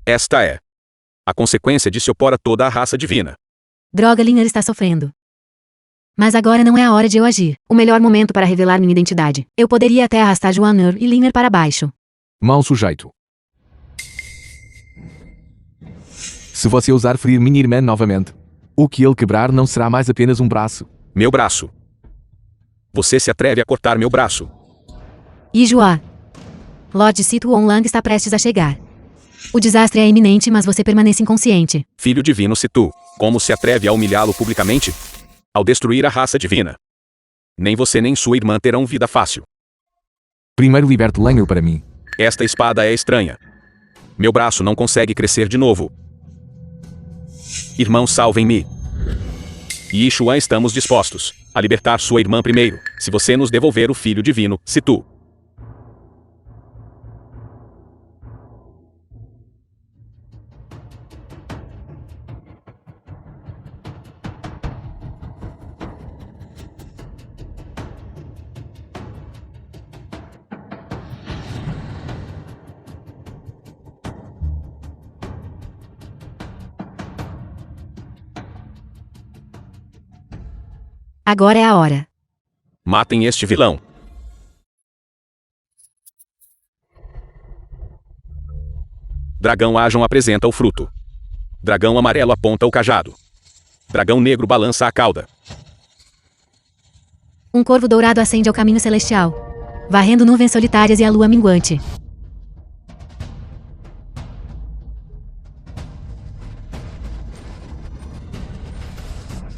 Esta é a consequência de se opor a toda a raça divina. Droga, Linner está sofrendo. Mas agora não é a hora de eu agir. O melhor momento para revelar minha identidade. Eu poderia até arrastar Joanner e Linner para baixo. Mau sujeito. Se você ousar ferir minha irmã novamente, o que ele quebrar não será mais apenas um braço. Meu braço. Você se atreve a cortar meu braço. E Joan. Lord Cito Onlang está prestes a chegar. O desastre é iminente, mas você permanece inconsciente. Filho divino Situ, como se atreve a humilhá-lo publicamente? Ao destruir a raça divina. Nem você nem sua irmã terão vida fácil. Primeiro liberte Lenhor para mim. Esta espada é estranha. Meu braço não consegue crescer de novo. Irmãos, salvem-me. E Yishuan, estamos dispostos a libertar sua irmã primeiro, se você nos devolver o filho divino, Situ. Agora é a hora. Matem este vilão. Dragão Ajon apresenta o fruto. Dragão amarelo aponta o cajado. Dragão negro balança a cauda. Um corvo dourado ascende ao caminho celestial, varrendo nuvens solitárias e a lua minguante.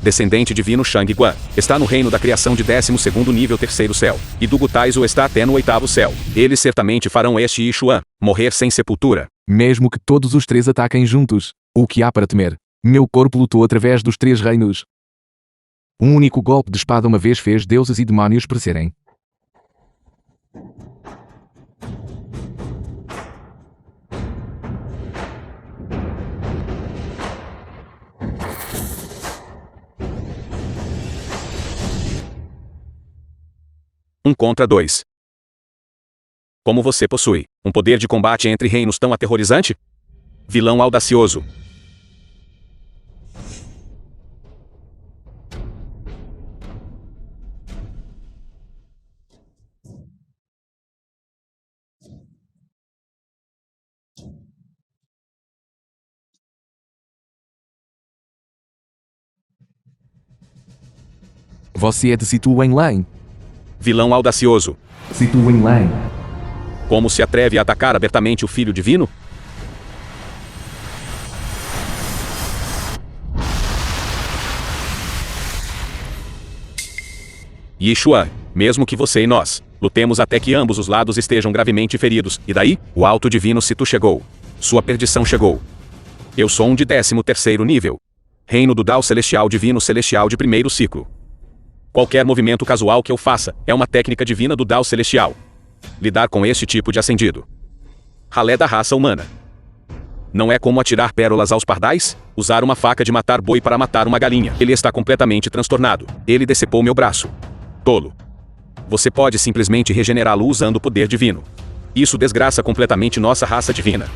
Descendente divino Shang Guan, está no reino da criação de 12º nível 3º céu, e do Gutaizo está até no 8º céu. Eles certamente farão este Yixuan morrer sem sepultura. Mesmo que todos os 3 ataquem juntos, o que há para temer? Meu corpo lutou através dos 3 reinos. Um único golpe de espada uma vez fez deuses e demónios perecerem. Um contra 2. Como você possui um poder de combate entre reinos tão aterrorizante? Vilão audacioso. Você é de Situ Wenlin. Vilão audacioso. Situ Wenlin. Como se atreve a atacar abertamente o Filho Divino? Yixuan, mesmo que você e nós lutemos até que ambos os lados estejam gravemente feridos, e daí, o Alto Divino Situ chegou. Sua perdição chegou. Eu sou um de 13º nível. Reino do Dao Celestial Divino Celestial de 1º ciclo. Qualquer movimento casual que eu faça é uma técnica divina do Dao Celestial. Lidar com este tipo de ascendido. Ralé da raça humana. Não é como atirar pérolas aos pardais? Usar uma faca de matar boi para matar uma galinha. Ele está completamente transtornado. Ele decepou meu braço. Tolo. Você pode simplesmente regenerá-lo usando o poder divino. Isso desgraça completamente nossa raça divina.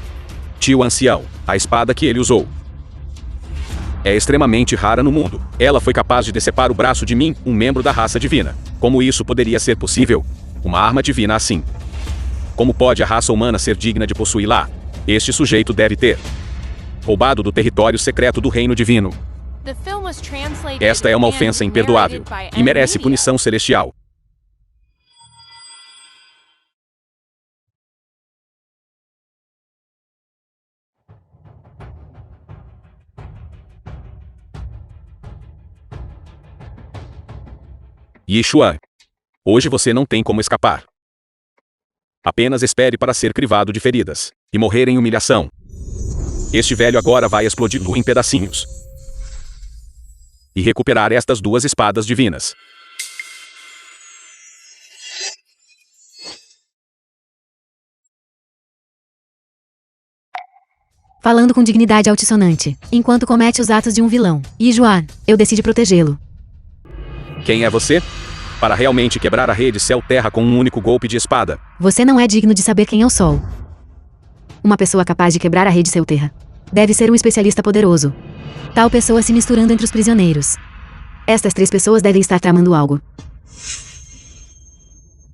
Tio Ancião, a espada que ele usou é extremamente rara no mundo. Ela foi capaz de decepar o braço de mim, um membro da raça divina. Como isso poderia ser possível? Uma arma divina assim. Como pode a raça humana ser digna de possuí-la? Este sujeito deve ter roubado do território secreto do reino divino. Esta é uma ofensa imperdoável e merece punição celestial. Yixuan. Hoje você não tem como escapar. Apenas espere para ser crivado de feridas e morrer em humilhação. Este velho agora vai explodir-lo em pedacinhos e recuperar estas 2 espadas divinas. Falando com dignidade altissonante, enquanto comete os atos de um vilão. Yixuan, eu decidi protegê-lo. Quem é você? Para realmente quebrar a rede céu-terra com um único golpe de espada. Você não é digno de saber quem eu sou. Uma pessoa capaz de quebrar a rede céu-terra deve ser um especialista poderoso. Tal pessoa se misturando entre os prisioneiros. Estas 3 pessoas devem estar tramando algo.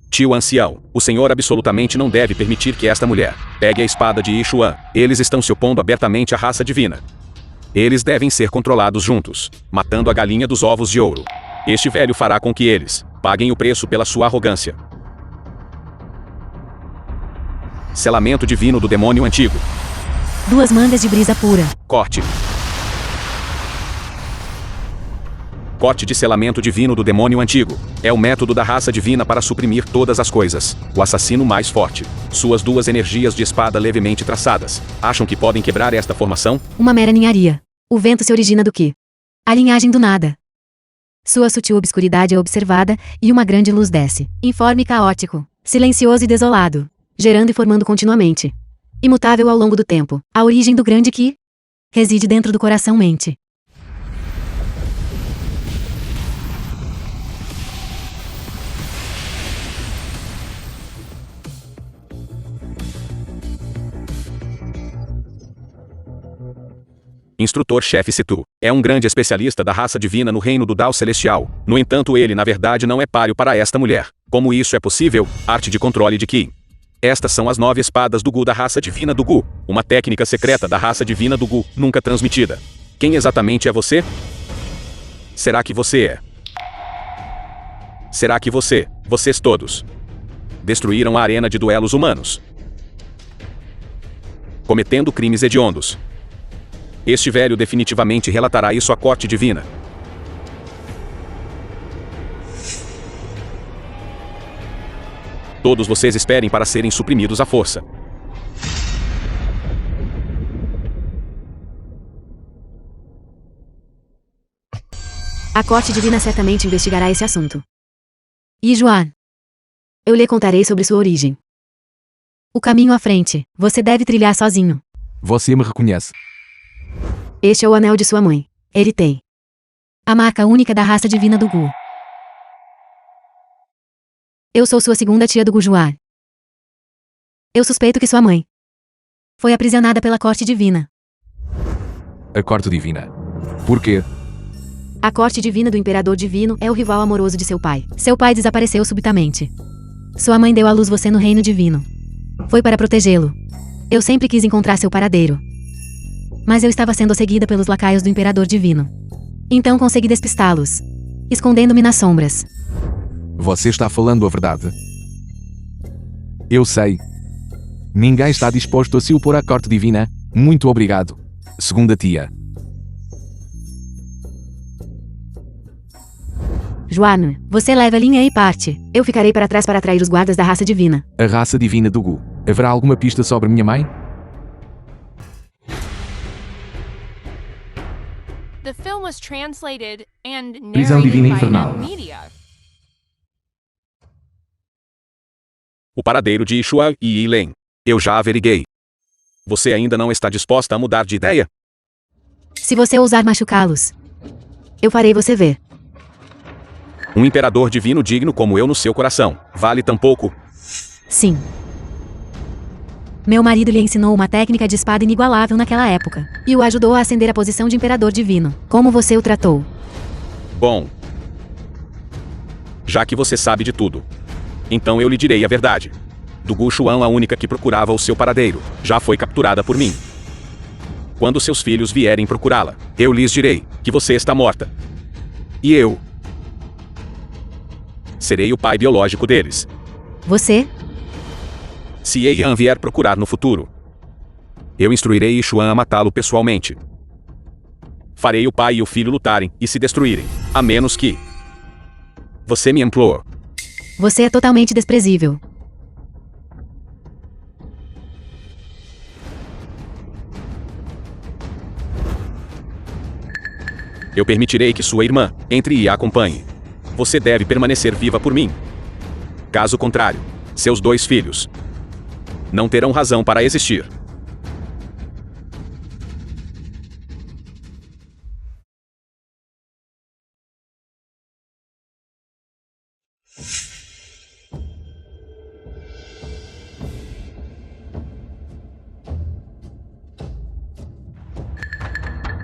Tio Ancião, o senhor absolutamente não deve permitir que esta mulher pegue a espada de Yixuan. Eles estão se opondo abertamente à raça divina. Eles devem ser controlados juntos, matando a galinha dos ovos de ouro. Este velho fará com que eles paguem o preço pela sua arrogância. Selamento divino do demônio antigo. 2 mangas de brisa pura. Corte. Corte de selamento divino do demônio antigo. É o método da raça divina para suprimir todas as coisas. O assassino mais forte. Suas 2 energias de espada levemente traçadas. Acham que podem quebrar esta formação? Uma mera ninharia. O vento se origina do quê? A linhagem do nada. Sua sutil obscuridade é observada, e uma grande luz desce. Informe e caótico, silencioso e desolado, gerando e formando continuamente. Imutável ao longo do tempo, a origem do grande que reside dentro do coração-mente. Instrutor-chefe Situ. É um grande especialista da raça divina no reino do Dao Celestial. No entanto, ele na verdade não é páreo para esta mulher. Como isso é possível? Arte de controle de Ki. Estas são as 9 espadas do Gu da raça divina do Gu. Uma técnica secreta da raça divina do Gu, nunca transmitida. Quem exatamente é você? Será que você é? Será que vocês todos, destruíram a arena de duelos humanos, cometendo crimes hediondos? Este velho definitivamente relatará isso à corte divina. Todos vocês esperem para serem suprimidos à força. A corte divina certamente investigará esse assunto. E Juan, eu lhe contarei sobre sua origem. O caminho à frente, você deve trilhar sozinho. Você me reconhece. Este é o anel de sua mãe, Eritei. A marca única da raça divina do Gu. Eu sou sua segunda tia do Gujuar. Eu suspeito que sua mãe foi aprisionada pela corte divina. A corte divina. Por quê? A corte divina do Imperador Divino é o rival amoroso de seu pai. Seu pai desapareceu subitamente. Sua mãe deu à luz você no reino divino. Foi para protegê-lo. Eu sempre quis encontrar seu paradeiro. Mas eu estava sendo seguida pelos lacaios do Imperador Divino. Então consegui despistá-los, escondendo-me nas sombras. Você está falando a verdade. Eu sei. Ninguém está disposto a se opor à corte divina. Muito obrigado. Segunda tia. Juan, você leva a linha e parte. Eu ficarei para trás para atrair os guardas da raça divina. A raça divina do Gu. Haverá alguma pista sobre minha mãe? The film was translated and Prisão narrated Divina by Infernal. Media. O paradeiro de Ishua e Ilen. Eu já averiguei. Você ainda não está disposta a mudar de ideia? Se você ousar machucá-los, eu farei você ver. Um imperador divino digno como eu no seu coração. Vale tão pouco? Sim. Meu marido lhe ensinou uma técnica de espada inigualável naquela época, e o ajudou a ascender à posição de imperador divino. Como você o tratou? Bom, já que você sabe de tudo, então eu lhe direi a verdade. Do Gu Xuan, a única que procurava o seu paradeiro, já foi capturada por mim. Quando seus filhos vierem procurá-la, eu lhes direi que você está morta. E eu serei o pai biológico deles. Você? Se Eian vier procurar no futuro, eu instruirei Xuan a matá-lo pessoalmente. Farei o pai e o filho lutarem e se destruírem, a menos que você me implore. Você é totalmente desprezível. Eu permitirei que sua irmã entre e a acompanhe. Você deve permanecer viva por mim. Caso contrário, seus 2 filhos não terão razão para existir.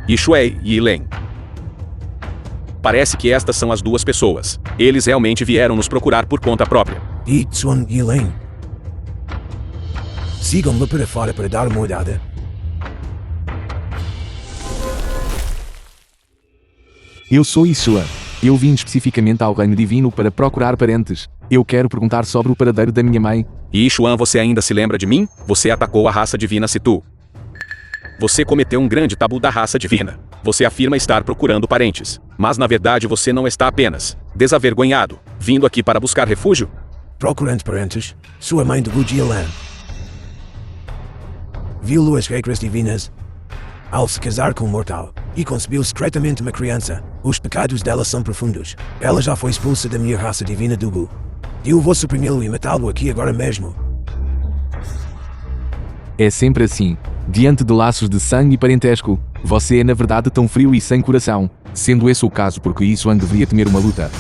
Yishuei e Ilen. Parece que estas são as 2 pessoas. Eles realmente vieram nos procurar por conta própria. E Tsun e Elaine. Sigam-me para fora para dar uma olhada. Eu sou Ishua. Eu vim especificamente ao reino divino para procurar parentes. Eu quero perguntar sobre o paradeiro da minha mãe. E Xuan, você ainda se lembra de mim? Você atacou a raça divina Situ. Você cometeu um grande tabu da raça divina. Você afirma estar procurando parentes, mas na verdade você não está apenas desavergonhado, vindo aqui para buscar refúgio? Procurando parentes, sua mãe de Gujialan violou as regras divinas ao se casar com um mortal e concebeu secretamente uma criança. Os pecados dela são profundos. Ela já foi expulsa da minha raça divina do Gu. Eu vou suprimi-lo e matá-lo aqui agora mesmo. É sempre assim. Diante de laços de sangue e parentesco, você é na verdade tão frio e sem coração. Sendo esse o caso, porque Ishwan deveria temer uma luta.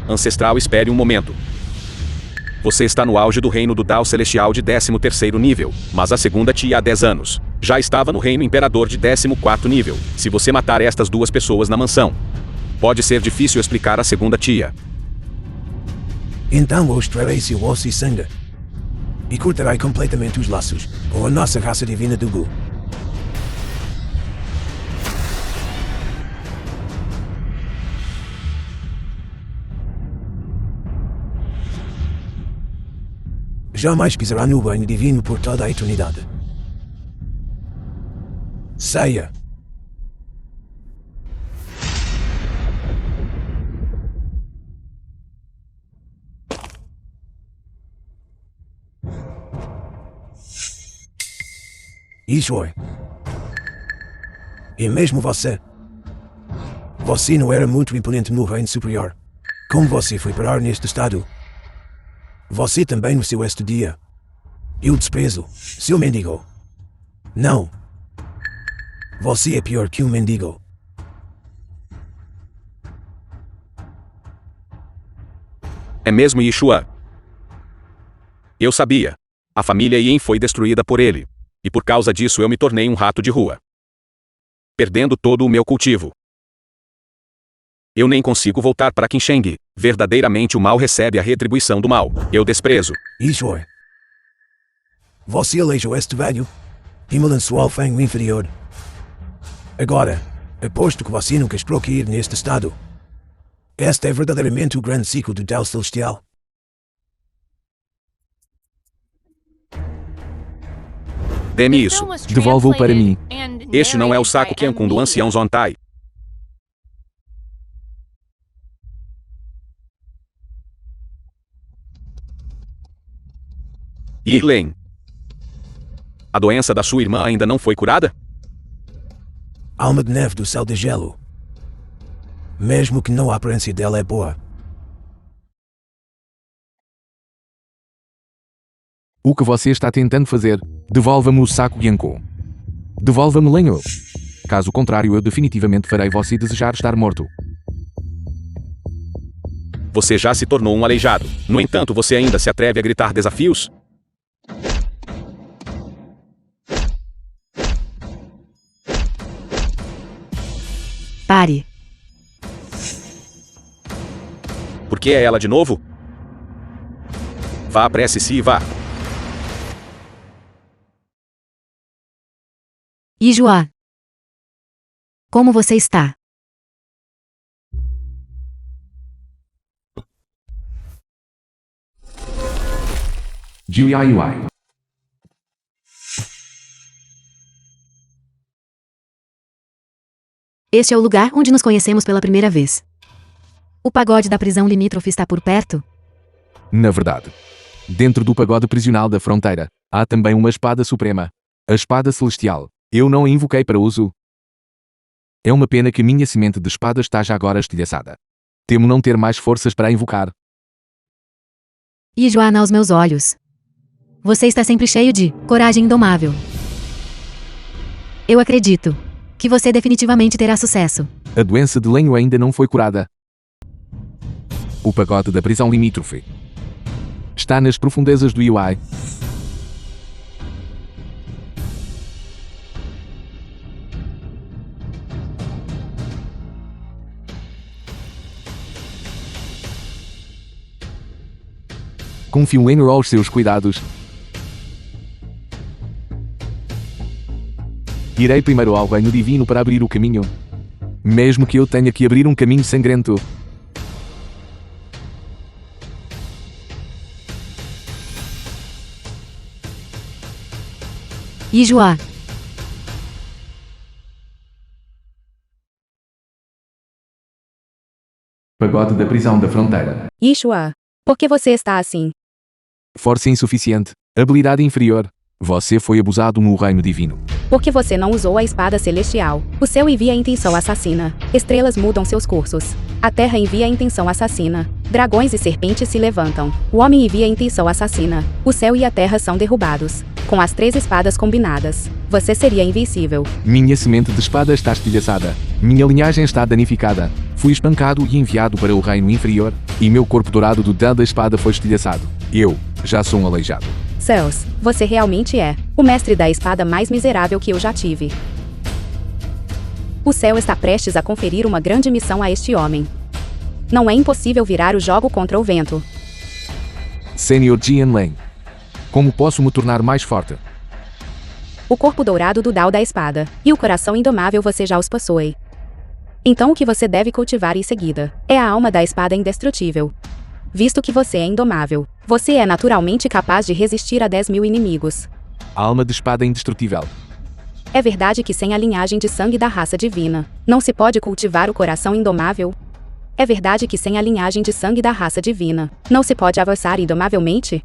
Ancestral, espere um momento. Você está no auge do reino do Dao Celestial de 13º nível, mas a segunda tia há 10 anos. Já estava no reino imperador de 14º nível. Se você matar estas duas pessoas na mansão, pode ser difícil explicar a segunda tia. Então mostrarei seu osso e sangue. E cortarei completamente os laços com a nossa raça divina do Gu. Jamais pisará no reino divino por toda a eternidade. Saia! Isso é. E mesmo você? Você não era muito imponente no reino superior. Como você foi parar neste estado? Você também no seu dia. Eu desprezo, seu mendigo. Não. Você é pior que um mendigo. É mesmo Yeshua? Eu sabia. A família Yin foi destruída por ele. E por causa disso eu me tornei um rato de rua. Perdendo todo o meu cultivo. Eu nem consigo voltar para Qinsheng. Verdadeiramente o mal recebe a retribuição do mal. Eu desprezo. Isso é. Você aleijou este velho e me lançou ao fango inferior. Agora, aposto que você nunca esperou cair neste estado. Este é verdadeiramente o grande ciclo do Dao Celestial. Dê-me isso. Devolva-o para mim. Este não é o saco Qiankun do ancião Zontai. Irlen. A doença da sua irmã ainda não foi curada? Alma de neve do céu de gelo. Mesmo que não a aparência dela é boa. O que você está tentando fazer? Devolva-me o saco Yanko. Devolva-me lenho. Caso contrário, eu definitivamente farei você desejar estar morto. Você já se tornou um aleijado. No entanto, você ainda se atreve a gritar desafios? Pare. Por que é ela de novo? Vá, apresse-se e vá. Yijua. Como você está? Jiuiai. Este é o lugar onde nos conhecemos pela primeira vez. O pagode da prisão limítrofe está por perto? Na verdade, dentro do pagode prisional da fronteira, há também uma espada suprema. A espada celestial. Eu não a invoquei para uso. É uma pena que minha semente de espada esteja agora estilhaçada. Temo não ter mais forças para a invocar. Yijuana aos meus olhos. Você está sempre cheio de coragem indomável. Eu acredito que você definitivamente terá sucesso. A doença de lenho ainda não foi curada. O pagode da prisão limítrofe está nas profundezas do Yuai. Confio em aos seus cuidados. Irei primeiro ao reino divino para abrir o caminho. Mesmo que eu tenha que abrir um caminho sangrento. Yijua. Pagode da prisão da fronteira. Yeshua, por que você está assim? Força insuficiente. Habilidade inferior. Você foi abusado no reino divino. Por que você não usou a espada celestial? O céu envia a intenção assassina. Estrelas mudam seus cursos. A terra envia a intenção assassina. Dragões e serpentes se levantam. O homem envia a intenção assassina. O céu e a terra são derrubados. Com as 3 espadas combinadas, você seria invencível. Minha semente de espada está estilhaçada. Minha linhagem está danificada. Fui espancado e enviado para o reino inferior, e meu corpo dourado do dano da espada foi estilhaçado. Eu já sou um aleijado. Céus, você realmente é o mestre da espada mais miserável que eu já tive. O céu está prestes a conferir uma grande missão a este homem. Não é impossível virar o jogo contra o vento. Senhor Jian Leng, como posso me tornar mais forte? O corpo dourado do Dao da espada e o coração indomável você já os possui. Então o que você deve cultivar em seguida é a alma da espada indestrutível. Visto que você é indomável, você é naturalmente capaz de resistir a 10.000 inimigos. A alma de espada indestrutível. É verdade que sem a linhagem de sangue da raça divina, não se pode cultivar o coração indomável? É verdade que sem a linhagem de sangue da raça divina, não se pode avançar indomavelmente?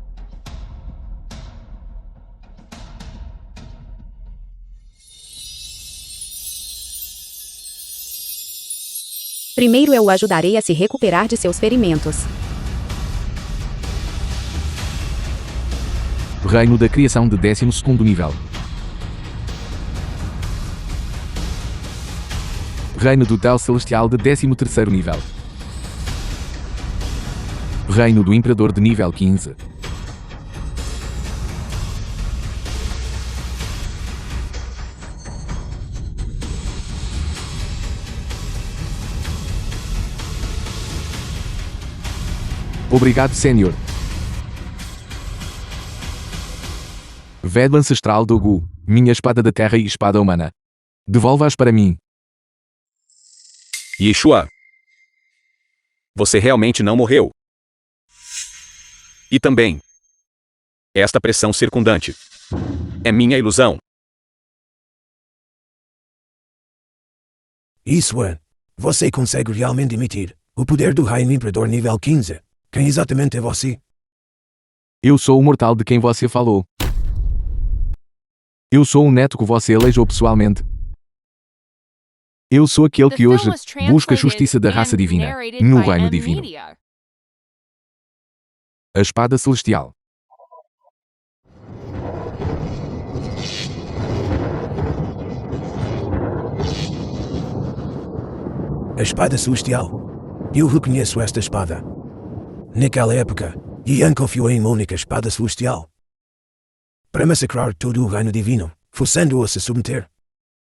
Primeiro eu o ajudarei a se recuperar de seus ferimentos. Reino da criação de 12º nível. Reino do Dao Celestial de 13º nível. Reino do Imperador de nível 15. Obrigado, Senhor. Velho ancestral do Gu, minha espada da terra e espada humana. Devolva-as para mim. Yeshua. Você realmente não morreu. E também, esta pressão circundante é minha ilusão. Isso é. Você consegue realmente emitir o poder do Reino Imperador nível 15. Quem exatamente é você? Eu sou o mortal de quem você falou. Eu sou o neto que você aleijou pessoalmente. Eu sou aquele The que film hoje was busca a translated justiça da raça and divina, narrated no by reino M. divino. Media. A espada celestial. A espada celestial. Eu reconheço esta espada. Naquela época, Yan confiou em uma única espada celestial para massacrar todo o reino divino, forçando-o a se submeter.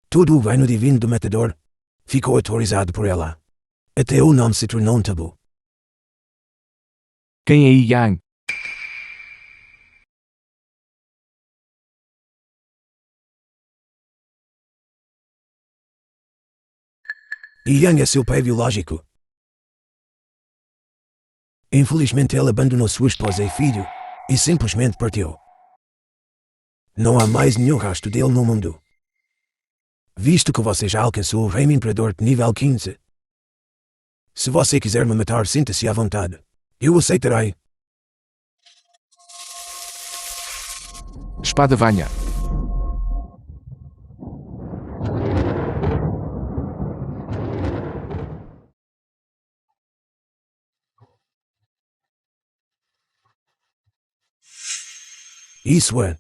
Todo o reino divino do Matador ficou autorizado por ela. Até o nome se tornou um tabu. Quem é Yang? Yang é seu pai biológico. Infelizmente ele abandonou sua esposa e filho, e simplesmente partiu. Não há mais nenhum rastro dele no mundo. Visto que você já alcançou o Reino Imperador de nível 15. Se você quiser me matar, sinta-se à vontade. Eu aceitarei. Espada Vanha. Isso é.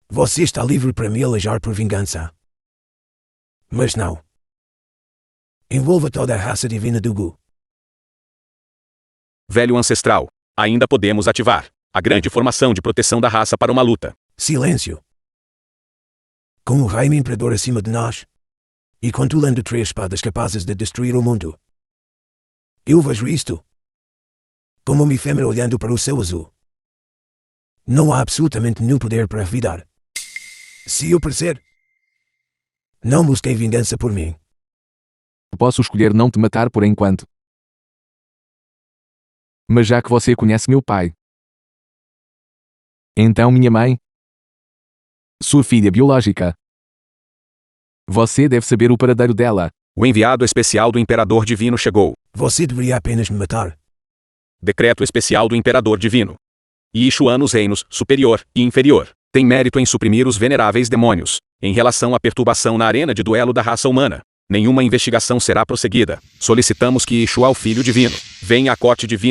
Você está livre para me aleijar por vingança. Mas não. Envolva toda a raça divina do Gu. Velho ancestral. Ainda podemos ativar a grande formação de proteção da raça para uma luta. Silêncio. Com o Reino Imperador acima de nós, e controlando 3 espadas capazes de destruir o mundo. Eu vejo isto como uma efêmera olhando para o céu azul. Não há absolutamente nenhum poder para revidar. Se eu parecer, não busquei vingança por mim. Posso escolher não te matar por enquanto. Mas já que você conhece meu pai. Então minha mãe? Sua filha biológica. Você deve saber o paradeiro dela. O enviado especial do Imperador Divino chegou. Você deveria apenas me matar. Decreto especial do Imperador Divino. Yeshua nos reinos superior e inferior tem mérito em suprimir os veneráveis demônios. Em relação à perturbação na arena de duelo da raça humana, nenhuma investigação será prosseguida. Solicitamos que Yeshua, o Filho Divino, venha à corte divina